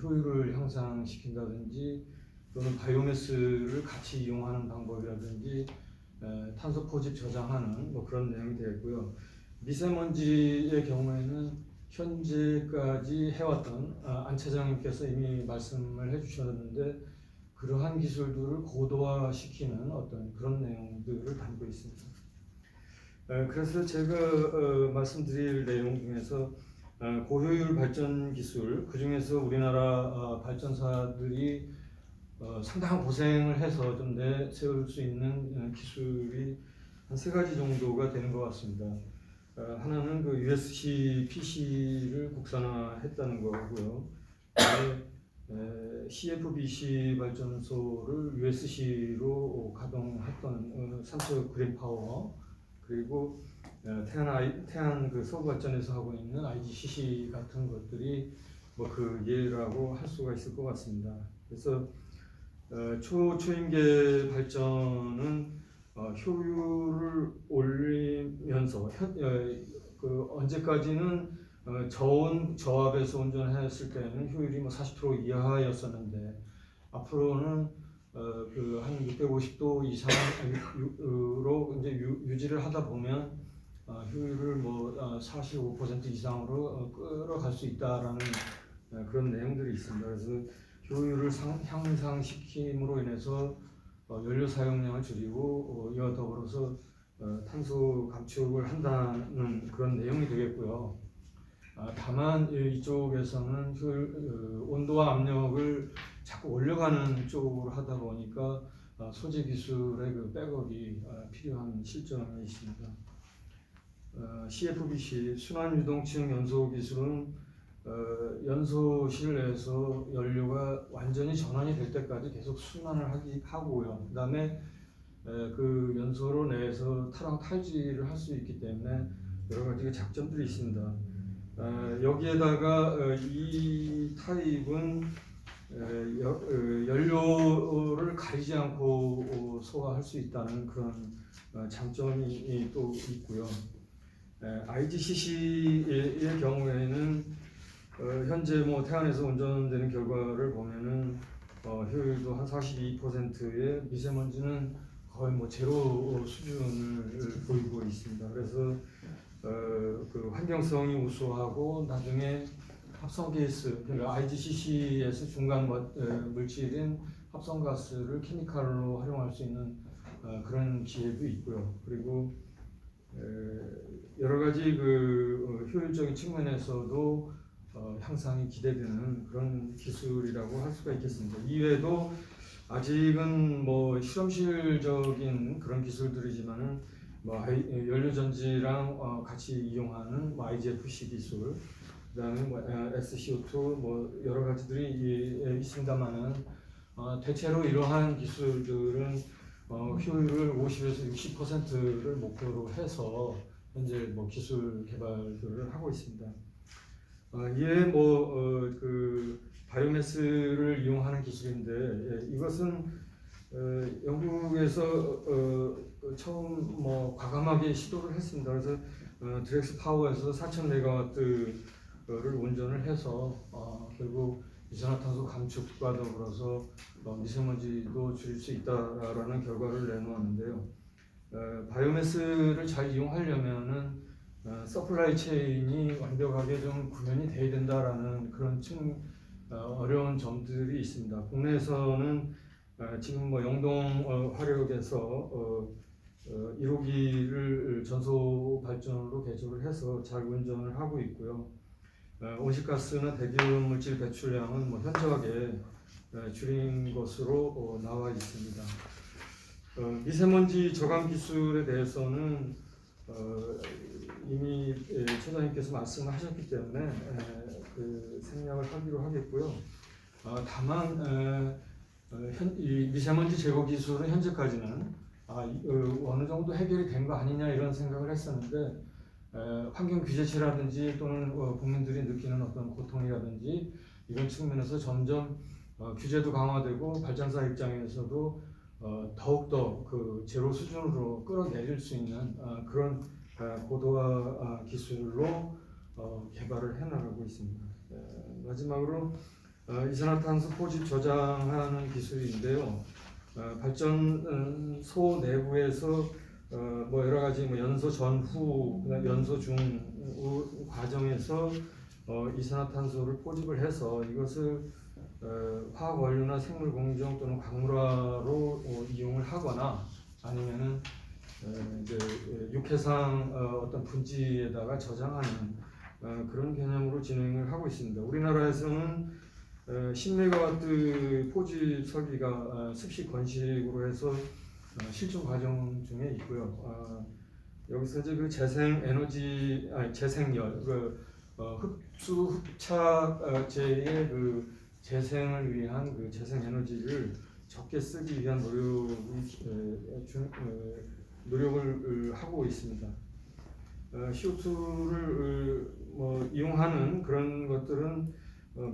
효율을 향상시킨다든지 또는 바이오매스를 같이 이용하는 방법이라든지 탄소 포집 저장하는 뭐 그런 내용이 되겠고요. 미세먼지의 경우에는 현재까지 해왔던 안 차장님께서 이미 말씀을 해주셨는데 그러한 기술들을 고도화시키는 어떤 그런 내용들을 담고 있습니다. 그래서 제가 말씀드릴 내용 중에서 고효율 발전 기술, 그 중에서 우리나라 발전사들이 상당한 고생을 해서 좀 내세울 수 있는 기술이 한 3가지 정도가 되는 것 같습니다. 하나는 그 USC PC를 국산화했다는 거고요. CFBC 발전소를 USC로 가동했던 삼척 그린파워, 그리고 태안 그 서구 발전에서 하고 있는 IGCC 같은 것들이 뭐 그 예라고 할 수가 있을 것 같습니다. 그래서 초임계 발전은 효율을 올리면서 그 언제까지는 저온 저압에서 운전했을 때는 효율이 뭐 40% 이하였었는데 앞으로는 그 한 650도 이상으로 이제 유지를 하다 보면 효율을 뭐 45% 이상으로 끌어갈 수 있다라는 그런 내용들이 있습니다. 그래서 효율을 향상시킴으로 인해서 연료 사용량을 줄이고 이와 더불어서 탄소 감축을 한다는 그런 내용이 되겠고요. 다만 이쪽에서는 온도와 압력을 자꾸 올려가는 쪽으로 하다 보니까 소재 기술의 그 백업이 필요한 실정이 있습니다. CFBC 순환유동층 연소 기술은 연소실 내에서 연료가 완전히 전환이 될 때까지 계속 순환을 하고요. 그 다음에 그 연소로 내에서 타랑 탈지를 할 수 있기 때문에 여러 가지 장점들이 있습니다. 여기에다가 이 타입은 연료를 가리지 않고 소화할 수 있다는 그런 장점이 또 있고요. IGCC의 경우에는 현재 뭐 태안에서 운전되는 결과를 보면은 효율도 한 42%의 미세먼지는 거의 뭐 제로 수준을 보이고 있습니다. 그래서 그 환경성이 우수하고 나중에 합성가스, 그러니까 IGCC에서 중간 물질인 합성가스를 케미칼로 활용할 수 있는 그런 기회도 있고요. 그리고 여러 가지 그 효율적인 측면에서도 향상이 기대되는 그런 기술이라고 할 수가 있겠습니다. 이외에도 아직은 뭐 실험실적인 그런 기술들이지만은 뭐 연료전지랑 같이 이용하는 뭐 IGFC 기술, 그다음에 뭐 SCO2 뭐 여러 가지들이 있습니다만은 대체로 이러한 기술들은 효율을 50에서 60%를 목표로 해서 현재 뭐 기술 개발들을 하고 있습니다. 이에 그 바이오매스를 이용하는 기술인데 이것은 영국에서 처음 뭐 과감하게 시도를 했습니다. 그래서 드렉스 파워에서 4,000메가와트를 운전을 해서 결국 이산화탄소 감축과 더불어서 미세먼지도 줄일 수 있다라는 결과를 내놓았는데요. 바이오매스를 잘 이용하려면은 서플라이 체인이 완벽하게 좀 구현이 돼야 된다라는 그런 어려운 점들이 있습니다. 국내에서는 지금 뭐 영동 화력에서 1호기를 전소 발전으로 개조를 해서 잘 운전을 하고 있고요. 온실가스나 대기오염 물질 배출량은 뭐 현저하게 줄인 것으로 나와 있습니다. 미세먼지 저감 기술에 대해서는 이미 처장님께서 말씀하셨기 때문에 그 생략을 하기로 하겠고요. 다만 이 미세먼지 제거 기술은 현재까지는 어느 정도 해결이 된 거 아니냐 이런 생각을 했었는데 환경 규제치라든지 또는 국민들이 느끼는 어떤 고통이라든지 이런 측면에서 점점 규제도 강화되고 발전사 입장에서도 더욱더 그 제로 수준으로 끌어내릴 수 있는 그런 고도화 기술로 개발을 해나가고 있습니다. 마지막으로 이산화탄소 포집 저장하는 기술인데요. 발전소 내부에서 뭐 여러 가지 뭐 연소 전후, 연소 중 과정에서 이산화탄소를 포집을 해서 이것을 화학 원료나 생물 공정 또는 광물화로 이용을 하거나 아니면은 이제 육해상 어떤 분지에다가 저장하는 그런 개념으로 진행을 하고 있습니다. 우리나라에서는 10메가와트 포집 설비가 습식 건식으로 해서 실증 과정 중에 있고요. 여기서 이제 그 재생 에너지, 재생열, 흡수 흡착제의 그 재생을 위한 그 재생 에너지를 적게 쓰기 위한 노력을 하고 있습니다. CO2를 뭐 이용하는 그런 것들은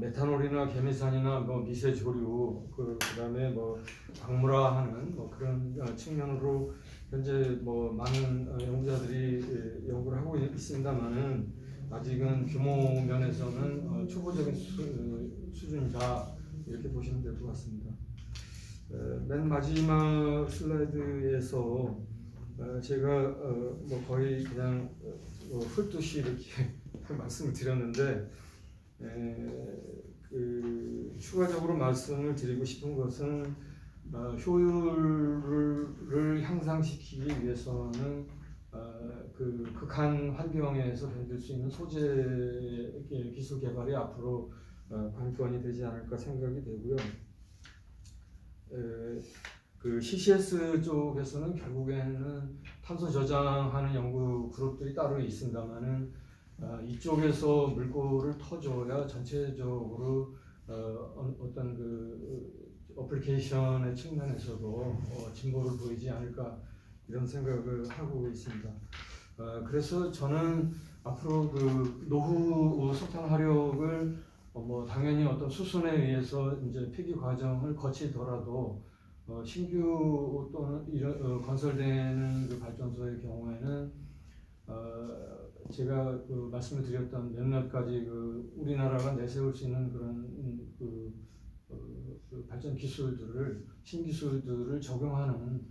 메탄올이나 계미산이나 뭐 미세 조류, 그다음에 뭐 광물화하는 뭐 그런 측면으로 현재 뭐 많은 연구자들이 연구를 하고 있습니다만은 아직은 규모 면에서는 초보적인 수준이다 이렇게 보시면 될 것 같습니다. 맨 마지막 슬라이드에서 제가 뭐 거의 그냥 훑듯이 이렇게 말씀을 드렸는데 추가적으로 말씀을 드리고 싶은 것은 효율을 향상시키기 위해서는 그 극한 환경에서 견딜 수 있는 소재 기술 개발이 앞으로 관건이 되지 않을까 생각이 되고요. 그 CCS 쪽에서는 결국에는 탄소 저장하는 연구 그룹들이 따로 있습니다만은 이쪽에서 물꼬를 터줘야 전체적으로 어떤 그 어플리케이션의 측면에서도 진보를 보이지 않을까 이런 생각을 하고 있습니다. 그래서 저는 앞으로 그 노후 석탄 화력을 뭐 당연히 어떤 수순에 의해서 이제 폐기 과정을 거치더라도 신규 또는 이런 건설되는 그 발전소의 경우에는 제가 그 말씀을 드렸던 몇몇 가지 그 우리나라가 내세울 수 있는 그런 그 발전 기술들을 신기술들을 적용하는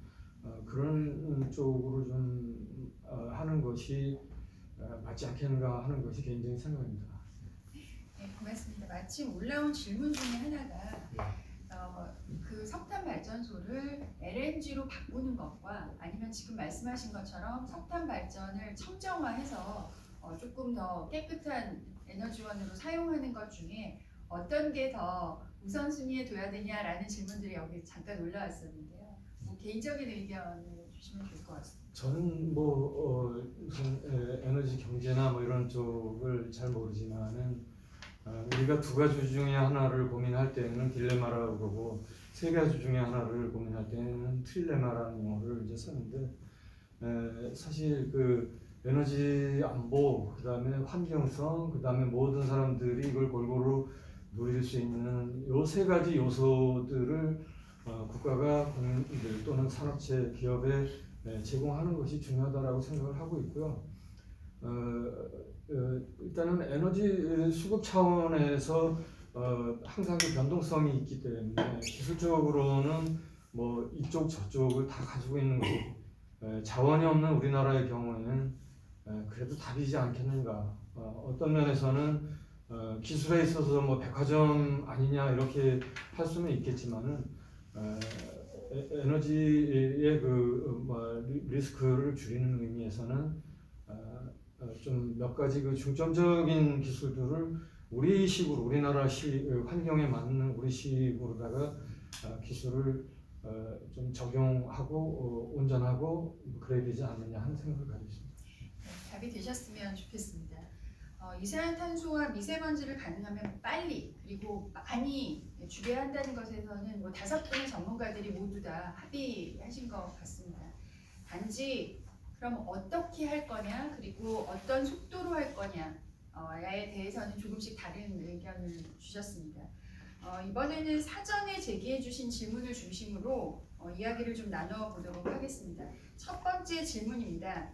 그런 쪽으로 좀 하는 것이 맞지 않겠는가 하는 것이 개인적인 생각입니다. 네, 고맙습니다. 마침 올라온 질문 중에 하나가 그 석탄 발전소를 LNG로 바꾸는 것과 아니면 지금 말씀하신 것처럼 석탄 발전을 청정화해서 조금 더 깨끗한 에너지원으로 사용하는 것 중에 어떤 게 더 우선순위에 둬야 되냐라는 질문들이 여기 잠깐 올라왔었는데요. 뭐 개인적인 의견을 주시면 좋을 것 같습니다. 저는 뭐 무슨 에너지 경제나 뭐 이런 쪽을 잘 모르지만은 우리가 두 가지 중에 하나를 고민할 때는 딜레마라고 그러고 세 가지 중에 하나를 고민할 때는 트릴레마라는 용어를 이제 쓰는데 사실 그 에너지 안보, 그다음에 환경성, 그다음에 모든 사람들이 이걸 골고루 누릴 수 있는 요 세 가지 요소들을 국가가 국민들 또는 산업체, 기업에 제공하는 것이 중요하다라고 생각을 하고 있고요. 일단은 에너지 수급 차원에서 항상 그 변동성이 있기 때문에 기술적으로는 뭐 이쪽 저쪽을 다 가지고 있는 것 자원이 없는 우리나라의 경우에는 그래도 답이지 않겠는가. 어떤 면에서는 기술에 있어서 뭐 백화점 아니냐 이렇게 할 수는 있겠지만은 에너지의 그 리스크를 줄이는 의미에서는 좀 몇 가지 그 중점적인 기술들을 우리식으로 우리나라 환경에 맞는 우리식으로다가 기술을 좀 적용하고 온전하고 그래야 되지 않느냐 하는 생각을 가지고 있습니다. 네, 답이 되셨으면 좋겠습니다. 이산화탄소와 미세먼지를 가능하면 빨리 그리고 많이 줄여야 한다는 것에서는 뭐 5분의 전문가들이 모두 다 합의하신 것 같습니다. 단지 그럼 어떻게 할 거냐 그리고 어떤 속도로 할 거냐에 대해서는 조금씩 다른 의견을 주셨습니다. 이번에는 사전에 제기해 주신 질문을 중심으로 이야기를 좀 나눠보도록 하겠습니다. 첫 번째 질문입니다.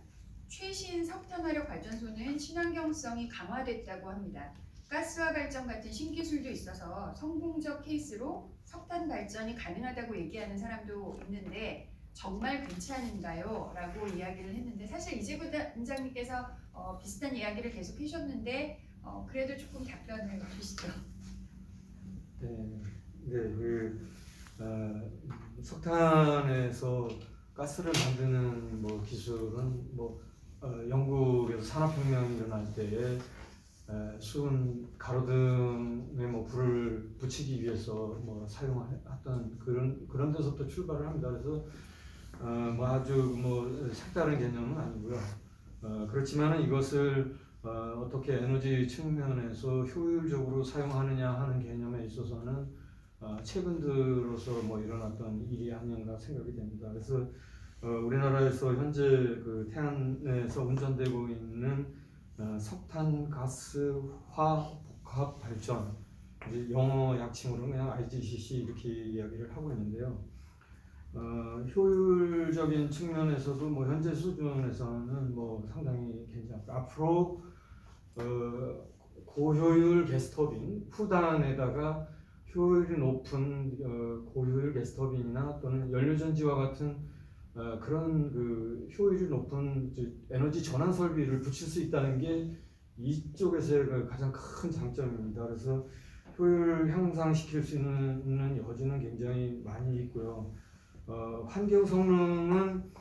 최신 석탄화력 발전소는 친환경성이 강화됐다고 합니다. 가스화 발전 같은 신기술도 있어서 성공적 케이스로 석탄 발전이 가능하다고 얘기하는 사람도 있는데 정말 괜찮은가요? 라고 이야기를 했는데 사실 이재구 원장님께서 비슷한 이야기를 계속 해주셨는데 그래도 조금 답변을 주시죠. 석탄에서 가스를 만드는 뭐 기술은 뭐 영국에서 산업혁명이 일어날 때에 수은 가로등에 뭐 불을 붙이기 위해서 뭐 사용했던 그런 데서부터 출발을 합니다. 그래서 뭐 아주 뭐 색다른 개념은 아니고요. 그렇지만 이것을 어떻게 에너지 측면에서 효율적으로 사용하느냐 하는 개념에 있어서는 최근 들어서 뭐 일어났던 일이 아닌가 생각이 됩니다. 그래서 우리나라에서 현재 그 태안에서 운전되고 있는 석탄 가스화 복합 발전, 이제 영어 약칭으로 그냥 IGCC 이렇게 이야기를 하고 있는데요. 효율적인 측면에서도 뭐 현재 수준에서는 뭐 상당히 괜찮고 앞으로 고효율 게스터빈 후단에다가 효율이 높은 고효율 게스터빈이나 또는 연료전지와 같은 그런 그 효율이 높은 에너지 전환 설비를 붙일 수 있다는 게 이쪽에서의 그 가장 큰 장점입니다. 그래서 효율 향상시킬 수 있는 여지는 굉장히 많이 있고요. 환경 성능은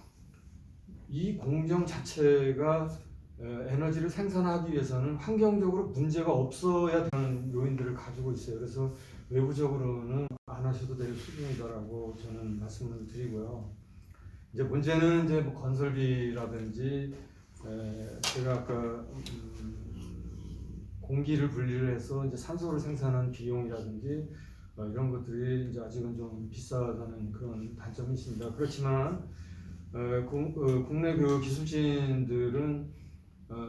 이 공정 자체가 에너지를 생산하기 위해서는 환경적으로 문제가 없어야 되는 요인들을 가지고 있어요. 그래서 외부적으로는 안 하셔도 될 수준이다라고 저는 말씀을 드리고요. 이제 문제는 이제 뭐 건설비라든지 제가 아까 공기를 분리를 해서 이제 산소를 생산하는 비용이라든지 이런 것들이 이제 아직은 좀 비싸다는 그런 단점이 있습니다. 그렇지만 국내 그 기술진들은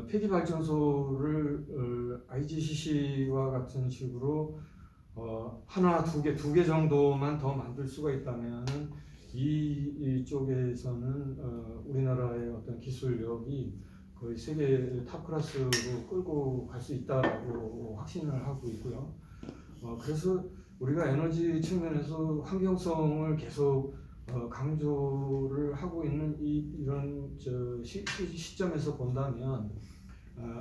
폐기 발전소를 IGCC와 같은 식으로 하나, 두 개 정도만 더 만들 수가 있다면 이쪽에서는 우리나라의 어떤 기술력이 거의 세계 탑 클래스로 끌고 갈 수 있다고 확신을 하고 있고요. 그래서 우리가 에너지 측면에서 환경성을 계속 강조를 하고 있는 이런 시점에서 본다면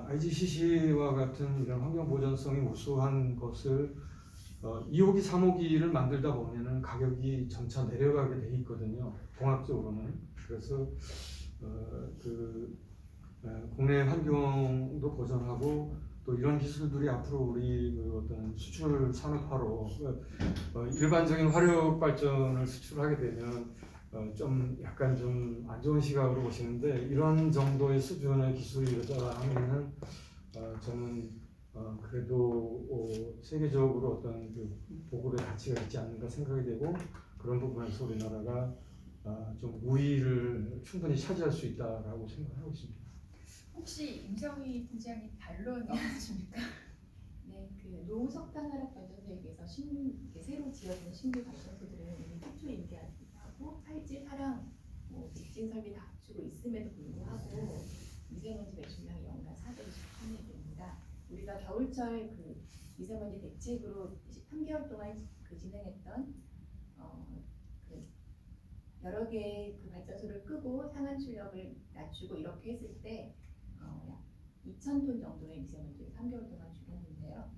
IGCC와 같은 이런 환경 보전성이 우수한 것을 2호기, 3호기를 만들다 보면은 가격이 점차 내려가게 돼 있거든요. 공학적으로는. 그래서 국내 환경도 보전하고 또 이런 기술들이 앞으로 우리 그 어떤 수출 산업화로 일반적인 화력 발전을 수출하게 되면 좀 약간 좀 안 좋은 시각으로 보시는데 이런 정도의 수준의 기술이다 하면은 저는 그래도 세계적으로 어떤 그 보급의 가치가 있지 않는가 생각이 되고 그런 부분에서 우리나라가 좀 우위를 충분히 차지할 수 있다라고 생각하고 있습니다. 혹시 임성희 팀장님 반론 없으십니까? 네, 그 노후 석탄 화력 발전소에 비해서 새로 지어진 신규 발전소들은 이미 최초 임기하고 탈지, 사랑, 직진 설비 다 갖추고 있음에도 불구하고 미세먼지 배출량이 연간 423회입니다. 우리가 겨울철 그 미세먼지 대책으로 3개월 동안 진행했던 여러 개의 그 발전소를 끄고 상한 출력을 낮추고 이렇게 했을 때 약 2,000톤 정도의 미세먼지를 3개월 동안 줄였는데요.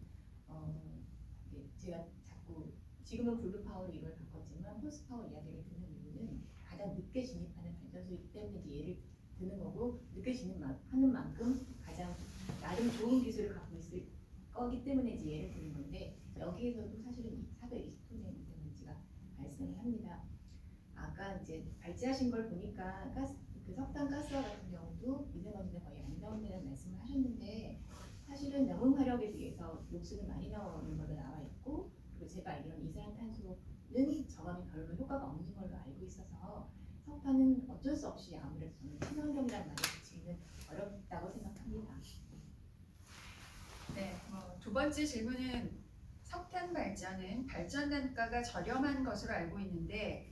제가 자꾸 지금은 블루파워로 이걸 바꿨지만 호스파워 이야기를 듣는 이유는 가장 늦게 진입하는 발전소이기 때문에 예를 드는 거고 늦게 진입하는 만큼 가장 나름 좋은 기술을 갖고 있을 거기 때문에 이제 예를 드는 건데 여기에서도 사실은 420톤의 미세먼지가 발생을 합니다. 아까 이제 발제하신 걸 보니까 그 석탄 가스와 같은 경우도 미세먼지는 거의 안 나온다는 말씀을 하셨는데 사실은 염분 화력에 비해서 녹수는 많이 나오는 걸로 나와 있고 그리고 제가 알기로는 이산화탄소는 저감이 별로 효과가 없는 걸로 알고 있어서 석탄은 어쩔 수 없이 아무래도 저는 친환경이라는 말을 붙이기는 어렵다고 생각합니다. 네, 두 번째 질문은 석탄 발전은 발전 단가가 저렴한 것으로 알고 있는데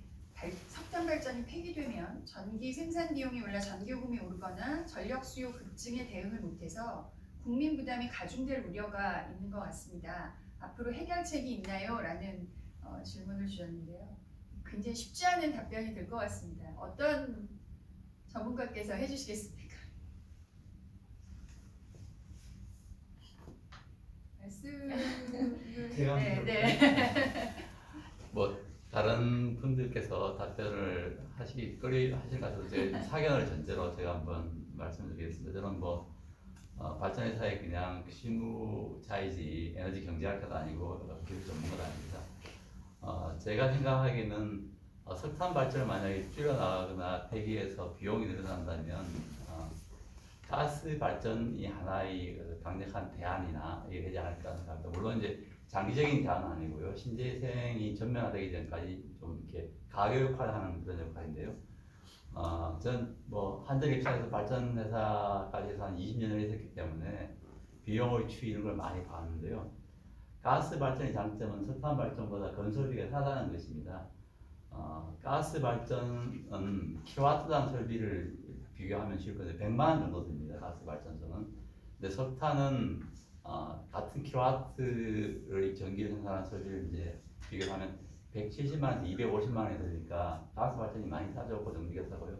석탄 발전이 폐기되면 전기 생산 비용이 올라 전기요금이 오르거나 전력 수요 급증에 대응을 못해서 국민 부담이 가중될 우려가 있는 것 같습니다. 앞으로 해결책이 있나요? 라는 질문을 주셨는데요. 굉장히 쉽지 않은 답변이 될 것 같습니다. 어떤 전문가께서 해주시겠습니까? 말씀을... 제가 네. 뭐 다른 분들께서 답변을 하실 것 같아서 제가 사견을 전제로 제가 한번 말씀드리겠습니다. 저는 발전회사의 그냥 실무자이지 에너지 경제학자도 아니고 기술 전문가도 아닙니다. 제가 생각하기에는 석탄 발전을 만약에 줄여나가거나 폐기해서 비용이 늘어난다면 가스 발전이 하나의 강력한 대안이나 되지 않을까 생각합니다. 물론 이제 장기적인 대안은 아니고요. 신재생이 전면화되기 전까지 좀 이렇게 가교 역할을 하는 그런 역할인데요. 전 한전 입장에서 발전회사까지 해서 한 20년을 있었기 때문에 비용의 추이 이런 걸 많이 봤는데요. 가스 발전의 장점은 석탄 발전보다 건설비가 싸다는 것입니다. 가스 발전은 킬로와트당 설비를 비교하면 쉬울 건데 100만 원 정도 듭니다. 가스 발전소는. 근데 석탄은 같은 킬로와트를 전기를 생산하는 설비를 이제 비교하면 170만에서 250만원이 되니까 가스 발전이 많이 싸졌고 정리겠다고요.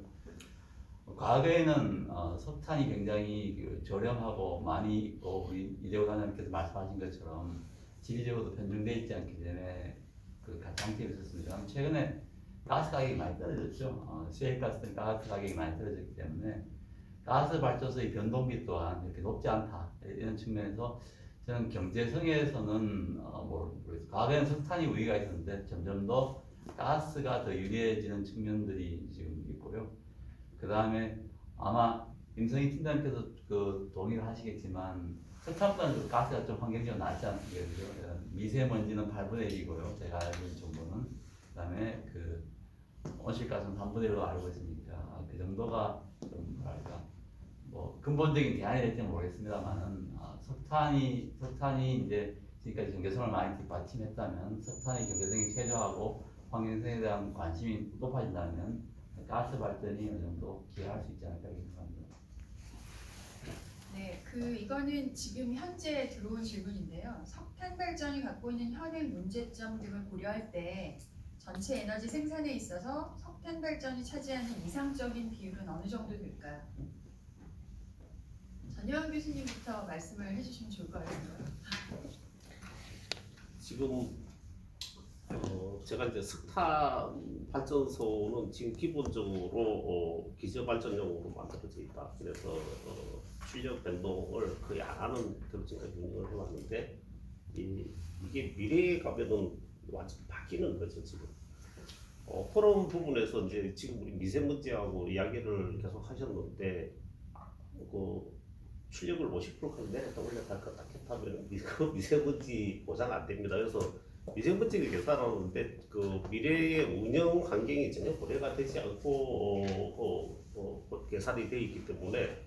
과거에는 석탄이 굉장히 저렴하고 많이 있고 우리 이재호 단장님께서 말씀하신 것처럼 지리적으로도 편중돼 있지 않기 때문에 그 장점이 있었습니다. 최근에 가스 가격이 많이 떨어졌죠. 시외가스 등 가스 가격이 많이 떨어졌기 때문에 가스 발전소의 변동비 또한 이렇게 높지 않다 이런 측면에서 저는 경제성에서는 과거에는 석탄이 우위가 있었는데 점점 더 가스가 더 유리해지는 측면들이 지금 있고요. 그 다음에 아마 임성희 팀장님께서 그 동의를 하시겠지만 석탄보다는 가스가 좀 환경적으로 낫지 않겠어요? 미세먼지는 8분의 1이고요. 제가 알고 있는 정보는. 그 다음에 그 온실가스는 3분의 1로 알고 있으니까 그 정도가 좀 뭐랄까 뭐 근본적인 대안이 될지 모르겠습니다만은 석탄이 이제 지금까지 경제성을 많이 받침했다면 석탄의 경제성이 최저하고 환경성에 대한 관심이 높아진다면 가스 발전이 어느 정도 기여할 수 있지 않을까 생각합니다. 네, 이거는 지금 현재 들어온 질문인데요. 석탄 발전이 갖고 있는 현행 문제점 등을 고려할 때 전체 에너지 생산에 있어서 석탄 발전이 차지하는 이상적인 비율은 어느 정도 될까요? 전혜원 교수님부터 말씀을 해주시면 좋을 것 같아요. 지금 제가 이제 석탄 발전소는 지금 기본적으로 기저 발전용으로 만들어져 있다. 그래서 출력 변동을 거의 안 하는 그런 지금까지 운영을 해왔는데 이게 미래에 가면은 완전 바뀌는 거죠 지금. 그런 부분에서 이제 지금 우리 미세먼지하고 이야기를 계속 하셨는데 그 출력을 50%까지 내렸다 올렸다 껐다 켰다 하면 그 미세먼지 보장 안 됩니다. 그래서 미세먼지를 계산하는데 그 미래의 운영 환경이 전혀 고려가 되지 않고 계산이 되어 있기 때문에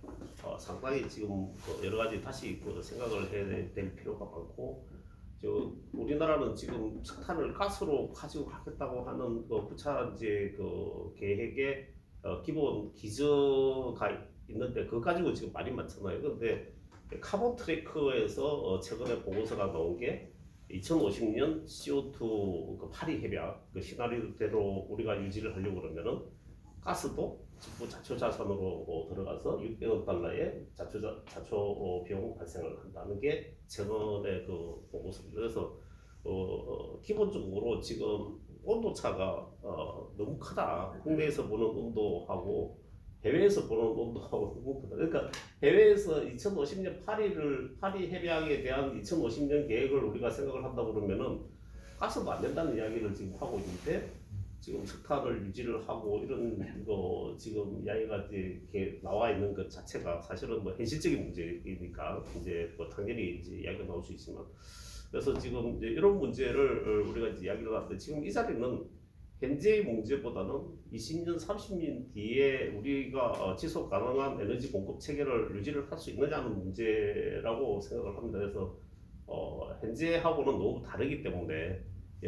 상당히 지금 여러 가지 다시 생각을 해야 될 필요가 많고 우리나라는 지금 석탄을 가스로 가지고 가겠다고 하는 구차 이제 그 계획에 기본 기저가 있는데 그거 가지고 지금 말이 많잖아요. 그런데 카본 트래커에서 최근에 보고서가 나온 게 2050년 CO2 그 파리 협약 그 시나리오대로 우리가 유지를 하려고 그러면은 가스도 전부 자초 자산으로 들어가서 600억 달러의 자초 비용 발생을 한다는 게 최근의 그 보고서입니다. 그래서 기본적으로 지금 온도 차가 너무 크다. 국내에서 보는 온도하고 해외에서 보는 온도하고 너무 크다. 그러니까 해외에서 2050년 파리 협약에 대한 2050년 계획을 우리가 생각을 한다 그러면은 가스도 안 된다는 이야기를 지금 하고 있는데 지금 석탄을 유지를 하고 이런 거 지금 이야기가 이렇게 나와 있는 것 자체가 사실은 뭐 현실적인 문제이니까 이제 뭐 당연히 이제 이야기가 나올 수 있지만 그래서 지금 이제 이런 문제를 우리가 이제 이야기를 하는데 지금 이 자리는 현재의 문제보다는 20년, 30년 뒤에 우리가 지속 가능한 에너지 공급 체계를 유지를 할 수 있느냐는 문제라고 생각을 합니다. 그래서 현재하고는 너무 다르기 때문에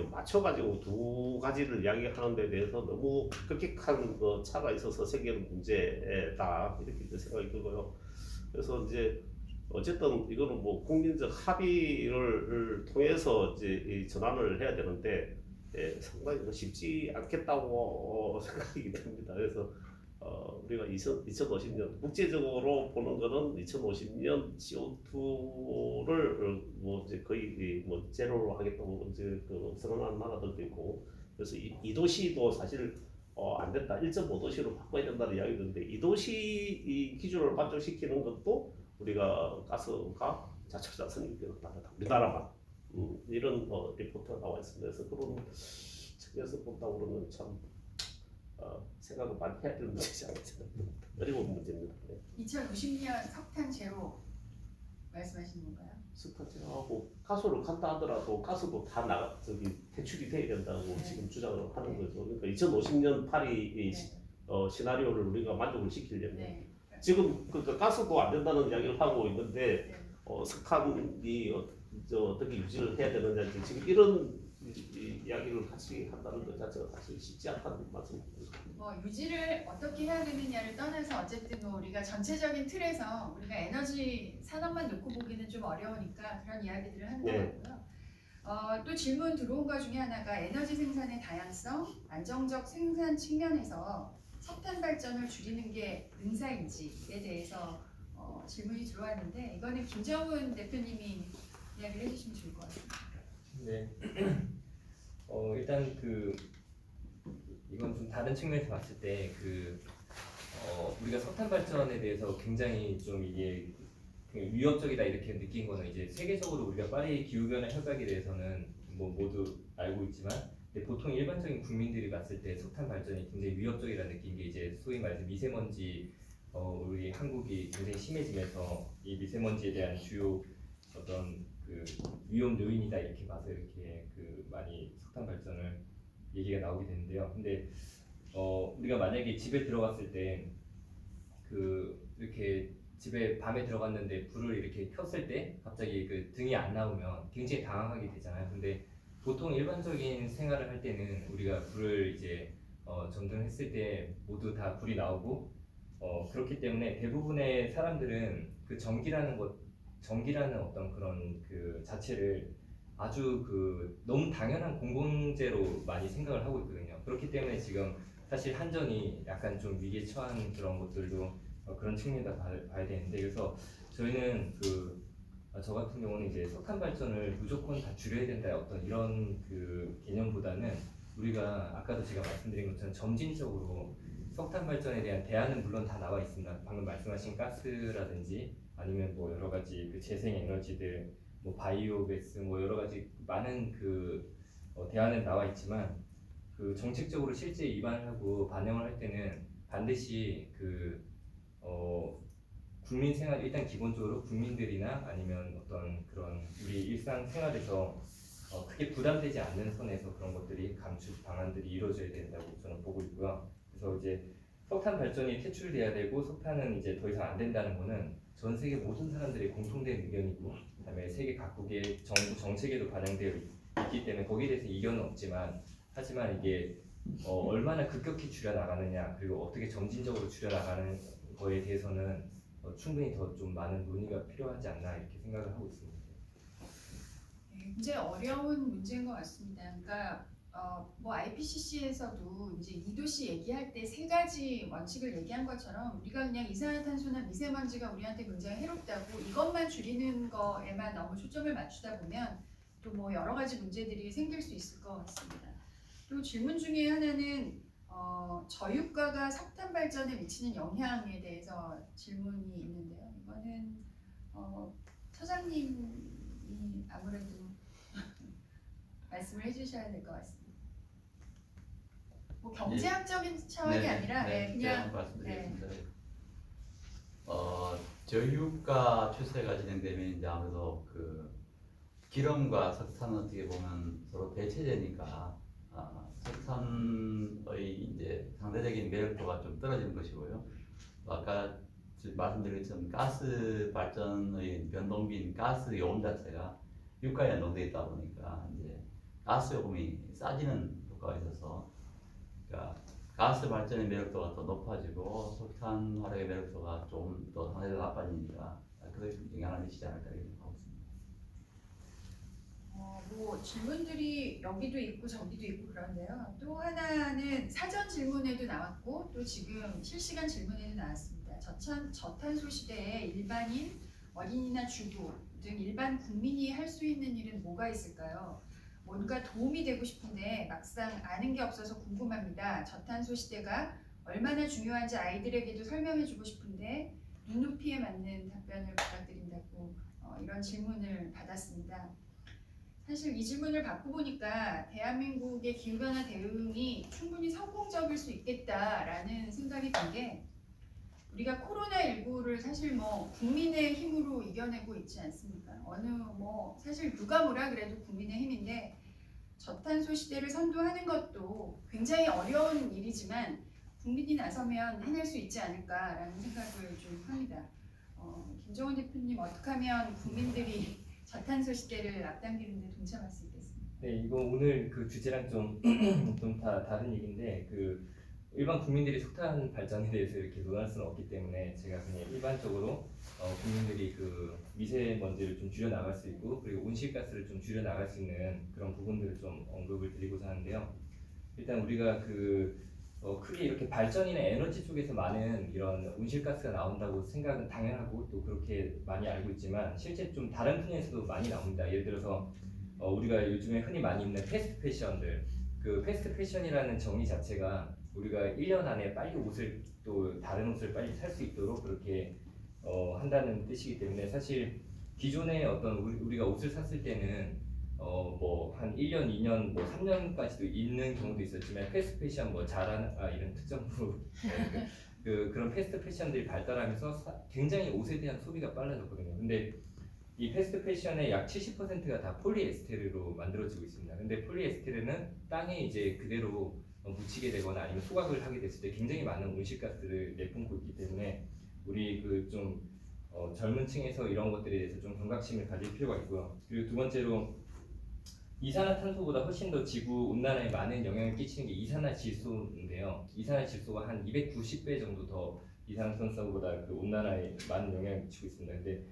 맞춰가지고 두 가지를 이야기하는 데 대해서 너무 급격한 차가 있어서 생기는 문제다 이렇게 생각이 들고요. 그래서 이제 어쨌든 이거는 뭐 국민적 합의를 통해서 이제 전환을 해야 되는데 상당히 쉽지 않겠다고 생각이 됩니다. 그래서 우리가 2050년 국제적으로 보는 거는 2050년 CO2를 뭐 이제 거의 뭐 제로로 하겠다고 이제 그 선언하는 나라들도 있고 그래서 이 도시도 사실 안 된다 1.5도시로 바꿔야 된다는 이야기인데 이 도시 기준을 만족시키는 것도 우리가 가스가 자초자산이 다르다 우리나라만 이런 리포트가 나와 있습니다. 그래서 그런 측면에서 본다 그러면 참 생각을 많이 해야 되는 문제지 않을까 생각합니다. 어려운 문제입니다. 네. 2090년 석탄 제로 말씀하시는 건가요? 석탄 제로하고 가스로 간다 하더라도 가스도 다 대출이 돼야 된다고 지금 주장을 하는 거죠. 그러니까 2050년 파리 시나리오를 우리가 만족을 시키려면 지금 그러니까 가스도 안 된다는 이야기를 하고 있는데 석탄이 어떻게 유지를 해야 되느냐 지금 이런 이야기를 같이 한다는 것 자체가 사실 쉽지 않다는 말씀입니다. 유지를 어떻게 해야 되느냐를 떠나서 어쨌든 우리가 전체적인 틀에서 우리가 에너지 산업만 놓고 보기는 좀 어려우니까 그런 이야기들을 하는 것 같고요. 또 질문 들어온 것 중에 하나가 에너지 생산의 다양성, 안정적 생산 측면에서 석탄 발전을 줄이는 게 능사인지에 대해서 질문이 들어왔는데 이거는 김정은 대표님이 이야기를 해주시면 좋을 것 같습니다. 네. 일단 이건 좀 다른 측면에서 봤을 때 우리가 석탄 발전에 대해서 굉장히 좀 이게 위협적이다 이렇게 느낀 거는 이제 세계적으로 우리가 파리 기후 변화 협약에 대해서는 뭐 모두 알고 있지만 근데 보통 일반적인 국민들이 봤을 때 석탄 발전이 굉장히 위협적이라 느낀 게 이제 소위 말해서 미세먼지 우리 한국이 굉장히 심해지면서 이 미세먼지에 대한 주요 어떤 위험 요인이다 이렇게 봐서 이렇게 많이 석탄 발전을 얘기가 나오게 되는데요. 근데 우리가 만약에 집에 들어갔을 때 이렇게 집에 밤에 들어갔는데 불을 이렇게 켰을 때 갑자기 등이 안 나오면 굉장히 당황하게 되잖아요. 근데 보통 일반적인 생활을 할 때는 우리가 불을 이제 점등했을 때 모두 다 불이 나오고 그렇기 때문에 대부분의 사람들은 전기라는 어떤 그런 자체를 아주 너무 당연한 공공재로 많이 생각을 하고 있거든요. 그렇기 때문에 지금 사실 한전이 약간 좀 위기에 처한 그런 것들도 그런 측면에다 봐야 되는데 그래서 저희는 저 같은 경우는 이제 석탄 발전을 무조건 다 줄여야 된다 어떤 이런 개념보다는 우리가 아까도 제가 말씀드린 것처럼 점진적으로 석탄 발전에 대한 대안은 물론 다 나와 있습니다. 방금 말씀하신 가스라든지 아니면 뭐 여러 가지 재생 에너지들, 뭐 바이오매스, 뭐 여러 가지 많은 대안은 나와 있지만 정책적으로 실제 입안을 하고 반영을 할 때는 반드시 국민 생활 일단 기본적으로 국민들이나 아니면 어떤 그런 우리 일상 생활에서 크게 부담되지 않는 선에서 그런 것들이 감축 방안들이 이루어져야 된다고 저는 보고 있고요. 그래서 이제 석탄 발전이 퇴출돼야 되고 석탄은 이제 더 이상 안 된다는 거는 전 세계 모든 사람들의 공통된 의견이고 그다음에 세계 각국의 정부 정책에도 반영되어 있기 때문에 거기에 대해서 이견은 없지만 하지만 이게 얼마나 급격히 줄여나가느냐 그리고 어떻게 점진적으로 줄여나가는 거에 대해서는 충분히 더 좀 많은 논의가 필요하지 않나 이렇게 생각을 하고 있습니다. 굉장히 어려운 문제인 것 같습니다. 그러니까 뭐 IPCC에서도 이제 2도씨 얘기할 때 세 가지 원칙을 얘기한 것처럼 우리가 그냥 이산화탄소나 미세먼지가 우리한테 굉장히 해롭다고 이것만 줄이는 거에만 너무 초점을 맞추다 보면 또 뭐 여러 가지 문제들이 생길 수 있을 것 같습니다. 또 질문 중에 하나는 저유가가 석탄 발전에 미치는 영향에 대해서 질문이 있는데요. 이거는 처장님이 아무래도 말씀을 해주셔야 될 것 같습니다. 뭐 경제학적인 차원이 아니라 제가 그냥 말씀드리겠습니다. 저유가 추세가 진행되면 이제 아무래도 기름과 석탄은 어떻게 보면 서로 대체제니까 석탄의 이제 상대적인 매력도가 좀 떨어지는 것이고요. 아까 말씀드린 것처럼 가스 발전의 변동비인 가스 요금 자체가 유가에 연동되어 있다 보니까 이제 가스 요금이 싸지는 효과가 있어서 그러니까 가스 발전의 매력도가 더 높아지고 석탄 화력의 매력도가 좀 더 상대적으로 나빠지니까 그게 영향을 미치지 않을까 이렇게 생각하고 있습니다. 뭐 질문들이 여기도 있고 저기도 있고 그런데요. 또 하나는 사전 질문에도 나왔고 또 지금 실시간 질문에도 나왔습니다. 저탄소 시대에 일반인, 어린이나 주부 등 일반 국민이 할 수 있는 일은 뭐가 있을까요? 뭔가 도움이 되고 싶은데 막상 아는 게 없어서 궁금합니다. 저탄소 시대가 얼마나 중요한지 아이들에게도 설명해주고 싶은데 눈높이에 맞는 답변을 부탁드린다고 이런 질문을 받았습니다. 사실 이 질문을 받고 보니까 대한민국의 기후변화 대응이 충분히 성공적일 수 있겠다라는 생각이 든 게 우리가 코로나19를 사실 뭐 국민의 힘으로 이겨내고 있지 않습니까? 사실 누가 뭐라 그래도 국민의 힘인데 저탄소 시대를 선도하는 것도 굉장히 어려운 일이지만 국민이 나서면 해낼 수 있지 않을까라는 생각을 좀 합니다. 김정은 대표님 어떻게 하면 국민들이 저탄소 시대를 앞당기는 데 동참할 수 있겠습니다. 네, 이거 오늘 주제랑 좀 다 다른 얘기인데 일반 국민들이 석탄 발전에 대해서 이렇게 논할 수는 없기 때문에 제가 그냥 일반적으로 국민들이 그 미세먼지를 좀 줄여 나갈 수 있고 그리고 온실가스를 좀 줄여 나갈 수 있는 그런 부분들을 좀 언급을 드리고자 하는데요. 일단 우리가 크게 이렇게 발전이나 에너지 쪽에서 많은 이런 온실가스가 나온다고 생각은 당연하고 또 그렇게 많이 알고 있지만 실제 좀 다른 분야에서도 많이 나옵니다. 예를 들어서 우리가 요즘에 흔히 많이 입는 패스트 패션들, 그 패스트 패션이라는 정의 자체가 우리가 1년 안에 빨리 옷을 또 다른 옷을 빨리 살 수 있도록 그렇게 한다는 뜻이기 때문에 사실 기존에 어떤 우리가 옷을 샀을 때는 뭐 한 1년, 2년, 뭐 3년까지도 있는 경우도 있었지만 패스트 패션 뭐 자라는 이런 특정부 그런 패스트 패션들이 발달하면서 굉장히 옷에 대한 소비가 빨라졌거든요. 근데 이 패스트 패션의 약 70%가 다 폴리에스테르로 만들어지고 있습니다. 근데 폴리에스테르는 땅에 이제 그대로 묻히게 되거나 아니면 소각을 하게 됐을 때 굉장히 많은 온실가스를 내뿜고 있기 때문에 우리 그 좀 젊은 층에서 이런 것들에 대해서 좀 경각심을 가질 필요가 있고요. 그리고 두 번째로 이산화탄소보다 훨씬 더 지구 온난화에 많은 영향을 끼치는 게 이산화질소인데요. 이산화질소가 한 290배 정도 더 이산화탄소보다 그 온난화에 많은 영향을 미치고 있습니다. 근데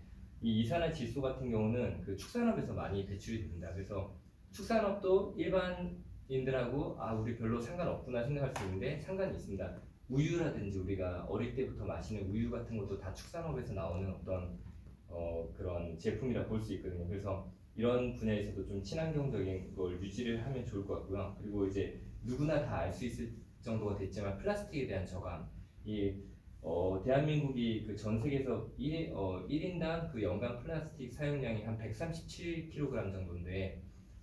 이 이산화질소 같은 경우는 그 축산업에서 많이 배출이 됩니다. 그래서 축산업도 일반인들하고 우리 별로 상관없구나 생각할 수 있는데 상관이 있습니다. 우유라든지 우리가 어릴 때부터 마시는 우유 같은 것도 다 축산업에서 나오는 어떤 그런 제품이라 볼 수 있거든요. 그래서 이런 분야에서도 좀 친환경적인 걸 유지를 하면 좋을 것 같고요. 그리고 이제 누구나 다 알 수 있을 정도가 됐지만 플라스틱에 대한 저감, 대한민국이 그 전 세계에서 1인당 그 연간 플라스틱 사용량이 한 137kg 정도인데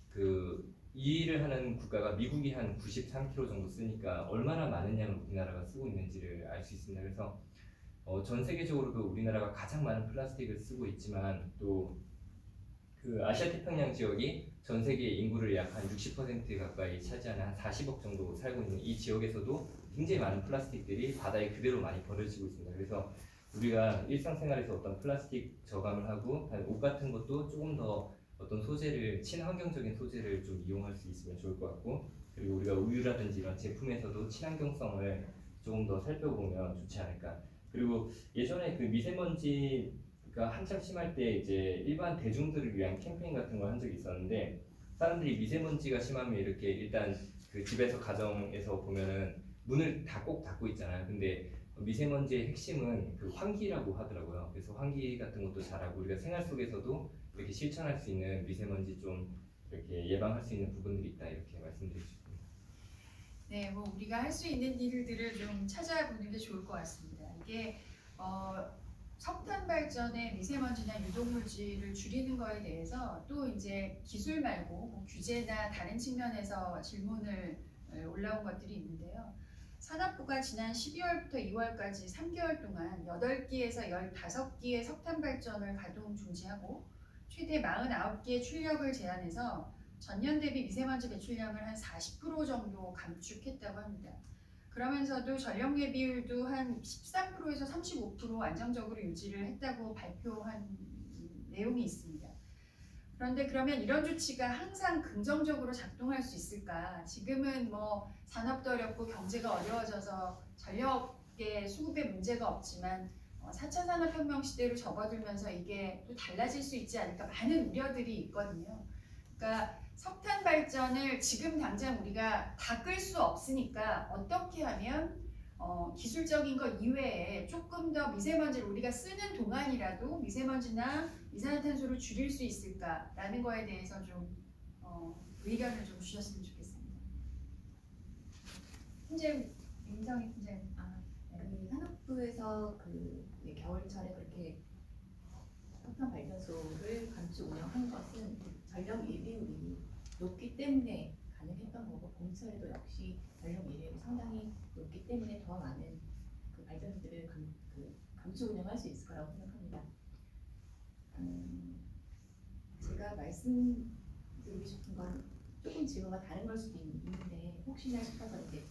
그 2위를 하는 국가가 미국이 한 93kg 정도 쓰니까 얼마나 많은 양을 우리나라가 쓰고 있는지를 알 수 있습니다. 그래서 전 세계적으로도 우리나라가 가장 많은 플라스틱을 쓰고 있지만 또 그 아시아 태평양 지역이 전 세계 인구를 약 한 60% 가까이 차지하는 한 40억 정도 살고 있는 이 지역에서도 굉장히 많은 플라스틱들이 바다에 그대로 많이 버려지고 있습니다. 그래서 우리가 일상생활에서 어떤 플라스틱 저감을 하고 옷 같은 것도 조금 더 어떤 소재를 친환경적인 소재를 좀 이용할 수 있으면 좋을 것 같고 그리고 우리가 우유라든지 이런 제품에서도 친환경성을 조금 더 살펴보면 좋지 않을까. 그리고 예전에 그 미세먼지가 한참 심할 때 이제 일반 대중들을 위한 캠페인 같은 걸 한 적이 있었는데 사람들이 미세먼지가 심하면 이렇게 일단 그 집에서 가정에서 보면은 문을 다 꼭 닫고 있잖아요. 근데 미세먼지의 핵심은 그 환기라고 하더라고요. 그래서 환기 같은 것도 잘하고 우리가 생활 속에서도 이렇게 실천할 수 있는 미세먼지 좀 이렇게 예방할 수 있는 부분들이 있다 이렇게 말씀드리고 싶습니다. 네, 뭐 우리가 할 수 있는 일들을 좀 찾아보는 게 좋을 것 같습니다. 이게 석탄 발전의 미세먼지나 유독물질을 줄이는 거에 대해서 또 이제 기술 말고 뭐 규제나 다른 측면에서 질문을 올라온 것들이 있는데요. 산업부가 지난 12월부터 2월까지 3개월 동안 8기에서 15기의 석탄 발전을 가동 중지하고 최대 49기의 출력을 제한해서 전년 대비 미세먼지 배출량을 한 40% 정도 감축했다고 합니다. 그러면서도 전력 예비율도 한 13%에서 35% 안정적으로 유지를 했다고 발표한 내용이 있습니다. 그런데 그러면 이런 조치가 항상 긍정적으로 작동할 수 있을까? 지금은 뭐 산업도 어렵고 경제가 어려워져서 전력의 수급에 문제가 없지만 4차 산업혁명 시대로 접어들면서 이게 또 달라질 수 있지 않을까 많은 우려들이 있거든요. 그러니까 석탄 발전을 지금 당장 우리가 다 끌 수 없으니까 어떻게 하면 기술적인 것 이외에 조금 더 미세먼지를 우리가 쓰는 동안이라도 미세먼지나 이산화탄소를 줄일 수 있을까라는 거에 대해서 좀 의견을 좀 주셨으면 좋겠습니다. 현재 민정희 팀장님. 그 산업부에서 그 겨울철에 그렇게 석탄 발전소를 감축 운영한 것은 전력 예비율이 높기 때문에 가능했던 거고 봄철에도 역시 전력 예비율이 상당히 높기 때문에 더 많은 그 발전소들을 감축 운영할 수 있을 거라고 생각합니다. 제가 말씀드리고 싶은 건 조금 질문과 다른 걸 수도 있는데 혹시나 싶어서 이제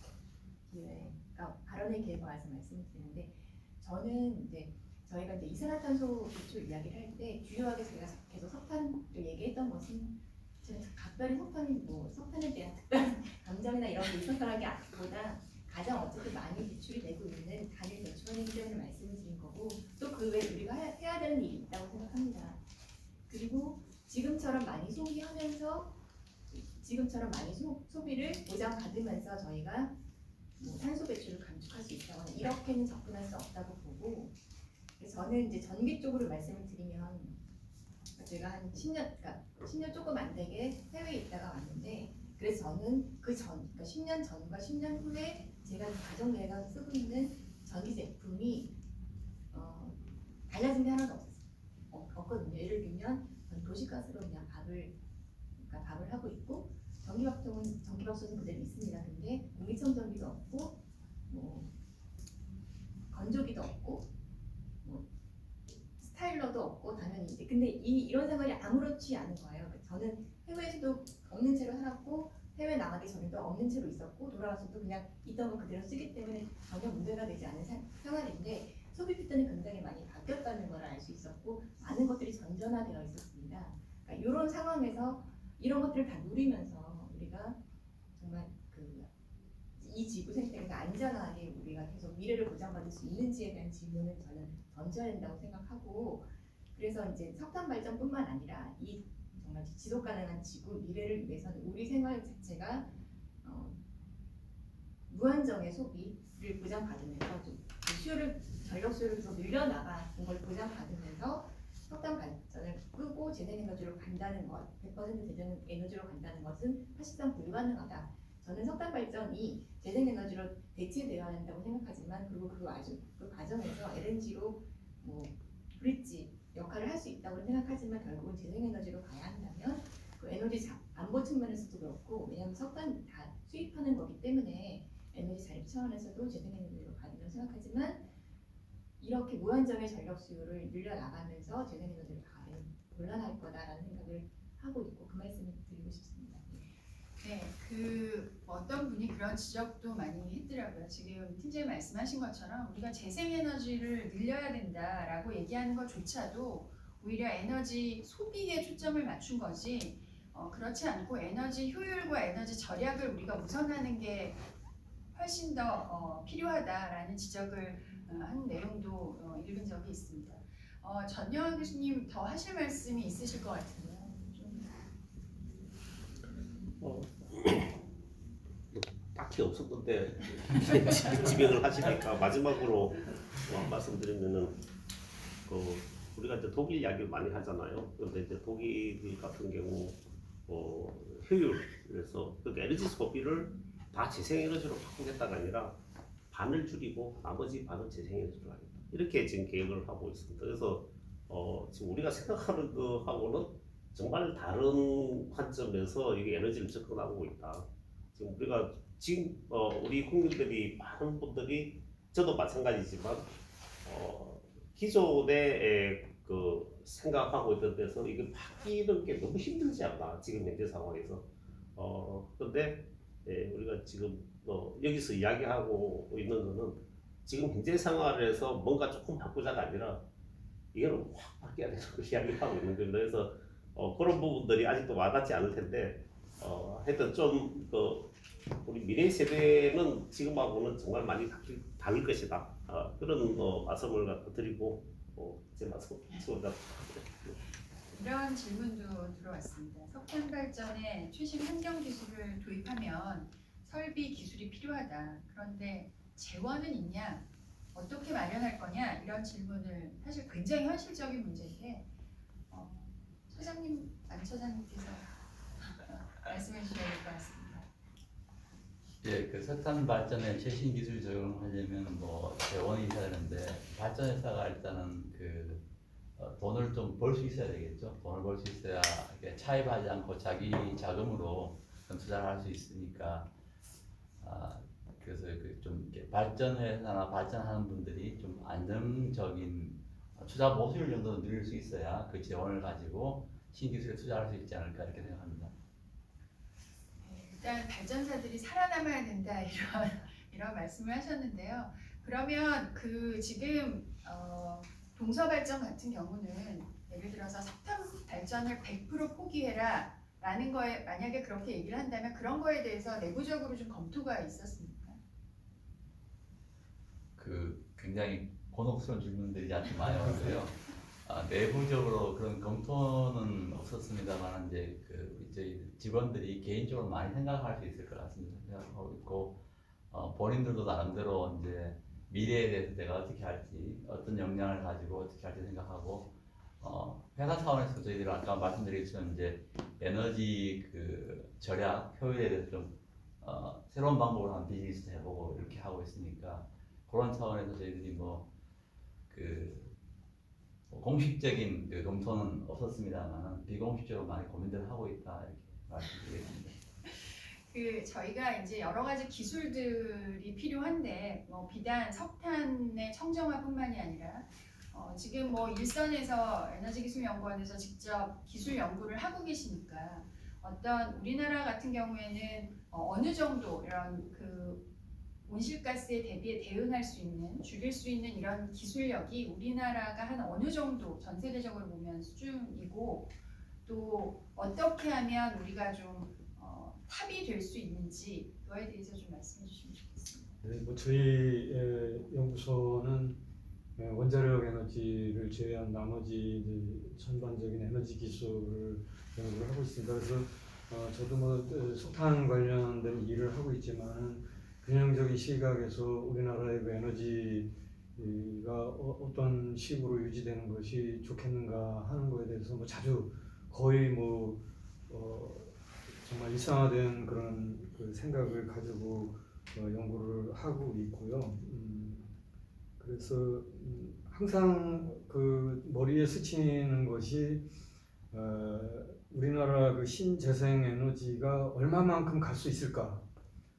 발언의 기회가 와서 말씀을 드리는데 저는 이제 저희가 이제 이산화탄소 배출 이야기를 할 때 주요하게 제가 계속 석탄을 얘기했던 것은 저는 각별히 석탄에 대한 특별한 감정이나 이런 게 있었다는 게 보다 가장 어쨌든 많이 대출이 되고 있는 단일 대출원이기 때문에 말씀을 드린 거고 또 그 외에 우리가 해야 되는 일이 있다고 생각합니다. 그리고 지금처럼 많이 소비하면서 지금처럼 많이 소비를 보장받으면서 저희가 뭐 탄소 배출을 감축할 수 있다거나 이렇게는 접근할 수 없다고 보고 그래서 저는 이제 전기 쪽으로 말씀을 드리면 제가 한 10년, 그러니까 10년 조금 안 되게 해외에 있다가 왔는데 그래서 저는 그러니까 10년 전과 10년 후에 제가 가정 내에서 쓰고 있는 전기 제품이 달라진 게 하나도 없거든요. 예를 들면 저는 도시가스로 그냥 밥을 하고 있고 전기밥솥은 그대로 있습니다. 근데 공기청정기도 없고 뭐 건조기도 없고 뭐 스타일러도 없고 당연히 이제 근데 이런 생활이 아무렇지 않은 거예요. 저는 해외에서도 없는 채로 살았고 해외 나가기 전에도 없는 채로 있었고 돌아와서도 그냥 있던 거 그대로 쓰기 때문에 전혀 문제가 되지 않은 생활인데 소비 패턴이 굉장히 많이 바뀌었다는 걸 알 수 있었고 많은 것들이 전전화되어 있었습니다. 그러니까 이런 상황에서 이런 것들을 다 누리면서 우리가 정말 이 지구 생태계가 안전하게 우리가 계속 미래를 보장받을 수 있는지에 대한 질문을 저는 던져야 된다고 생각하고 그래서 이제 석탄 발전뿐만 아니라 이 정말 지속 가능한 지구 미래를 위해서는 우리 생활 자체가 무한정의 소비를 보장받으면서 좀 전력 수요를 더 늘려나가는 걸 보장받으면서 석탄 발전을 끄고 재생에너지로 간다는 것, 100% 재생에너지로 간다는 것은 사실상 불가능하다. 저는 석탄 발전이 재생에너지로 대체되어야 한다고 생각하지만 그리고 그 과정에서 LNG로 뭐 브릿지 역할을 할 수 있다고 생각하지만 결국은 재생에너지로 가야 한다면 그 에너지 안보 측면에서도 그렇고 왜냐하면 석탄 다 수입하는 거기 때문에 에너지 자립 차원에서도 재생에너지로 가야된다고 생각하지만 이렇게 무한정의 전력 수요를 늘려나가면서 재생에너지로 가면 곤란할 거다라는 생각을 하고 있고 그 말씀을 드리고 싶습니다. 네, 어떤 분이 그런 지적도 많이 했더라고요. 지금 팀장님 말씀하신 것처럼 우리가 재생에너지를 늘려야 된다라고 얘기하는 것조차도 오히려 에너지 소비에 초점을 맞춘 거지 그렇지 않고 에너지 효율과 에너지 절약을 우리가 우선하는 게 훨씬 더 필요하다라는 지적을 한 내용도 읽은 적이 있습니다. 전여원 교수님 더 하실 말씀이 있으실 것 같은데요. 딱히 없었는데 지명을 하시니까 마지막으로 말씀드리면은 우리가 이제 독일 이야기를 많이 하잖아요. 그런데 이제 독일 같은 경우 효율에서 그러니까 에너지 소비를 다 재생에너지로 바꾸겠다가 아니라 반을 줄이고 나머지 반은 재생에너지로 하겠다. 이렇게 지금 계획을 하고 있습니다. 그래서 지금 우리가 생각하는 거하고는 정말 다른 관점에서 이게 에너지를 접근하고 있다. 지금 우리가 우리 국민들이 많은 분들이 저도 마찬가지지만 기존에 생각하고 있던 데서 이게 바뀌는 게 너무 힘들지 않나 지금 현재 상황에서. 그런데 우리가 지금 여기서 이야기하고 있는 거는 지금 현재 생활에서 뭔가 조금 바꾸자가 아니라 이거는 확 바뀌어야 되는 걸 이야기하고 있는 겁니다. 그래서 그런 부분들이 아직도 와닿지 않을 텐데 하여튼 좀 우리 미래 세대는 지금하고는 정말 많이 다를 것이다. 그런 말씀을 갖다 드리고 제 말씀 마치고자. 이런 질문도 들어왔습니다. 석탄 발전에 최신 환경 기술을 도입하면 설비 기술이 필요하다. 그런데 재원은 있냐? 어떻게 마련할 거냐? 이런 질문을 사실 굉장히 현실적인 문제인데 안 처장님께서 말씀해 주셔야 될 것 같습니다. 예, 그 석탄 발전에 최신 기술 적용하려면 뭐 재원이 있어야 되는데 발전회사가 일단은 돈을 좀 벌 수 있어야 되겠죠. 돈을 벌 수 있어야 차입하지 않고 자기 자금으로 투자를 할 수 있으니까 그래서 좀 발전회사나 발전하는 분들이 좀 안정적인 투자 보수율 정도는 늘릴 수 있어야 그 재원을 가지고 신기술에 투자할 수 있지 않을까 이렇게 생각합니다. 일단 발전사들이 살아남아야 된다 이런 말씀을 하셨는데요. 그러면 지금 동서발전 같은 경우는 예를 들어서 석탄 발전을 100% 포기해라 라는 거에 만약에 그렇게 얘기를 한다면 그런 거에 대해서 내부적으로 좀 검토가 있었습니까? 그 굉장히 곤혹스러운 질문들이 아주 많이 왔어요. 내부적으로 그런 검토는 없었습니다만 이제 저희 직원들이 개인적으로 많이 생각할 수 있을 것 같습니다. 생각하고 있고 본인들도 나름대로 이제 미래에 대해서 내가 어떻게 할지, 어떤 역량을 가지고 어떻게 할지 생각하고 회사 차원에서 저희들이 아까 말씀드렸지만 이제 에너지 그 절약 효율에 대해서 좀 새로운 방법으로 한 비즈니스도 해보고 이렇게 하고 있으니까 그런 차원에서 저희들이 공식적인 그 검토는 없었습니다만 비공식적으로 많이 고민들 하고 있다 이렇게 말씀드리겠습니다. 저희가 이제 여러 가지 기술들이 필요한데 비단 석탄의 청정화뿐만이 아니라 지금 일선에서 에너지기술연구원에서 직접 기술 연구를 하고 계시니까 어떤 우리나라 같은 경우에는 어느 정도 이런 그 온실가스에 대응할 수 있는, 줄일 수 있는 이런 기술력이 우리나라가 한 어느 정도 전 세계적으로 보면 수준이고 또 어떻게 하면 우리가 좀 탑이 될 수 있는지 그거에 대해서 좀 말씀해 주시면 좋겠습니다. 네, 저희 연구소는 원자력 에너지를 제외한 나머지 전반적인 에너지 기술을 연구를 하고 있습니다. 그래서 저도 석탄 관련된 일을 하고 있지만 균형적인 시각에서 우리나라의 그 에너지가 어떤 식으로 유지되는 것이 좋겠는가 하는 것에 대해서 자주 거의 정말 일상화된 그런 그 생각을 가지고 연구를 하고 있고요. 그래서 항상 그 머리에 스치는 것이 우리나라 그 신재생 에너지가 얼마만큼 갈 수 있을까?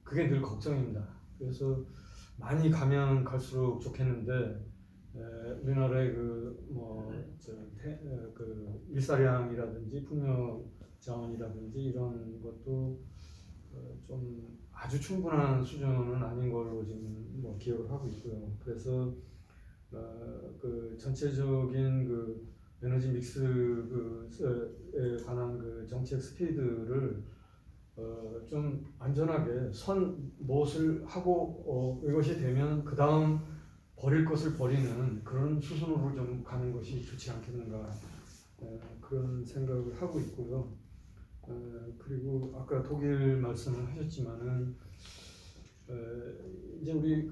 그게 늘 걱정입니다. 그래서 많이 가면 갈수록 좋겠는데 우리나라의 그 일사량이라든지 풍력 자원이라든지 이런 것도 좀 아주 충분한 수준은 아닌 걸로 지금 기억을 하고 있고요. 그래서 그 전체적인 그 에너지 믹스에 관한 그 정책 스피드를 좀 안전하게 무엇을 하고 이것이 되면 그 다음 버릴 것을 버리는 그런 수순으로 좀 가는 것이 좋지 않겠는가 그런 생각을 하고 있고요. 그리고 아까 독일 말씀을 하셨지만은 이제 우리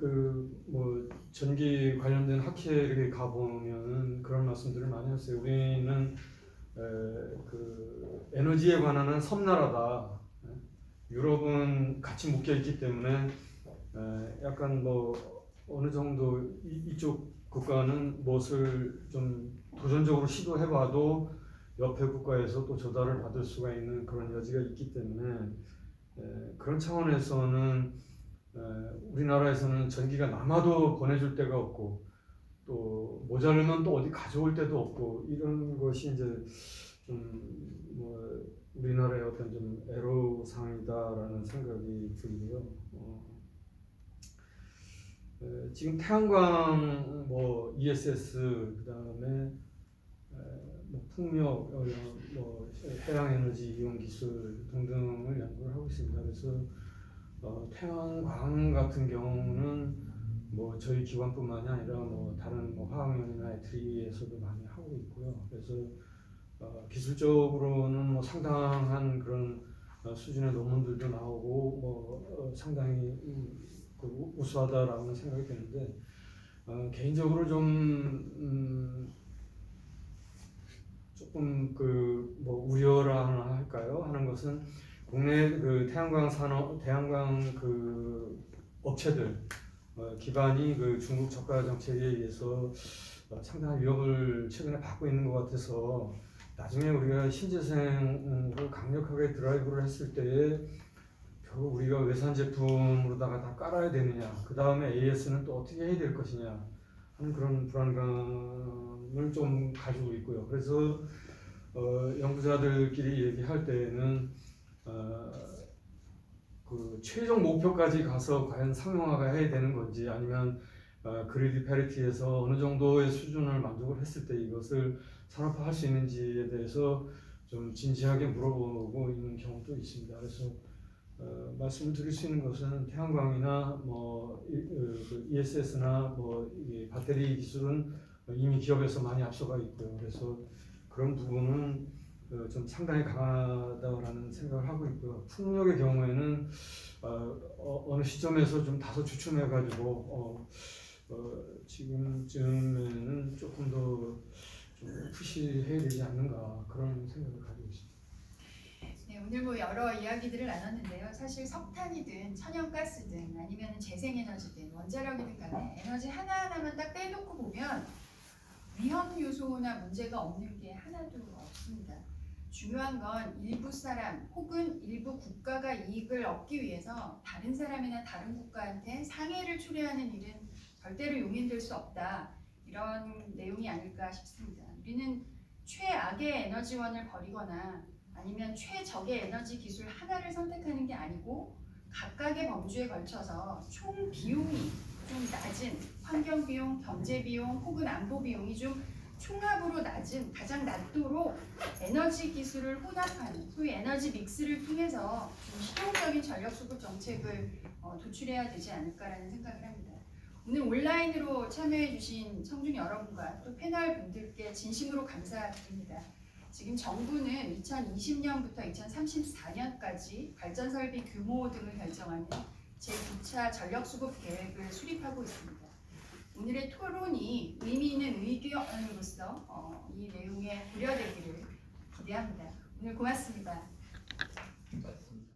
전기 관련된 학회에 가 보면은 그런 말씀들을 많이 하세요. 우리는 그 에너지에 관한 섬나라다. 유럽은 같이 묶여 있기 때문에 약간 어느 정도 이쪽 국가는 무엇을 좀 도전적으로 시도해봐도 옆에 국가에서 또 조달을 받을 수가 있는 그런 여지가 있기 때문에 그런 차원에서는 우리나라에서는 전기가 남아도 보내줄 데가 없고 또 모자르면 또 어디 가져올 데도 없고 이런 것이 이제 좀 우리나라의 어떤 좀 애로사항이다라는 생각이 들고요. 지금 태양광, ESS, 그다음에 풍력, 해양에너지 이용 기술 등등을 연구를 하고 있습니다. 그래서 태양광 같은 경우는 저희 기관뿐만이 아니라 다른 화학연이나 애트리에서도 많이 하고 있고요. 그래서 기술적으로는 상당한 그런 수준의 논문들도 나오고 상당히 우수하다라는 생각이 드는데 개인적으로 좀 조금 우려라 할까요? 하는 것은 국내 그 태양광 그 업체들 기반이 그 중국 저가 정책에 의해서 상당한 위협을 최근에 받고 있는 것 같아서 나중에 우리가 신재생을 강력하게 드라이브를 했을 때에 결국 우리가 외산 제품으로다가 다 깔아야 되느냐, 그 다음에 AS는 또 어떻게 해야 될 것이냐 하는 그런 불안감을 좀 가지고 있고요. 그래서 연구자들끼리 얘기할 때에는 그 최종 목표까지 가서 과연 상용화가 해야 되는 건지 아니면 그리드 패리티에서 어느 정도의 수준을 만족을 했을 때 이것을 산업화할 수 있는지에 대해서 좀 진지하게 물어보고 있는 경우도 있습니다. 그래서 말씀을 드릴 수 있는 것은 태양광이나 뭐 ESS나 뭐 이 배터리 기술은 이미 기업에서 많이 앞서가 있고요. 그래서 그런 부분은 좀 상당히 강하다라는 생각을 하고 있고요. 풍력의 경우에는 어느 시점에서 좀 다소 주춤해가지고 지금쯤에는 조금 더 좀 푸시해야 되지 않는가 그런 생각을 가지고 있습니다. 네, 오늘 뭐 여러 이야기들을 나눴는데요. 사실 석탄이든 천연가스든 아니면 재생에너지든 원자력이든 간에 에너지 하나하나만 딱 빼놓고 보면 위험 요소나 문제가 없는 게 하나도 없습니다. 중요한 건 일부 사람 혹은 일부 국가가 이익을 얻기 위해서 다른 사람이나 다른 국가한테 상해를 초래하는 일은 절대로 용인될 수 없다. 이런 내용이 아닐까 싶습니다. 우리는 최악의 에너지원을 버리거나 아니면 최적의 에너지 기술 하나를 선택하는 게 아니고 각각의 범주에 걸쳐서 총 비용이 좀 낮은 환경 비용, 경제 비용 혹은 안보 비용이 좀 총합으로 낮은 가장 낮도록 에너지 기술을 혼합하는 소위 에너지 믹스를 통해서 좀 실용적인 전력 수급 정책을 도출해야 되지 않을까라는 생각을 합니다. 오늘 온라인으로 참여해주신 청중 여러분과 또 패널 분들께 진심으로 감사드립니다. 지금 정부는 2020년부터 2034년까지 발전 설비 규모 등을 결정하는 제9차 전력 수급 계획을 수립하고 있습니다. 오늘의 토론이 의미 있는 의견으로서 이 내용에 고려되기를 기대합니다. 오늘 고맙습니다.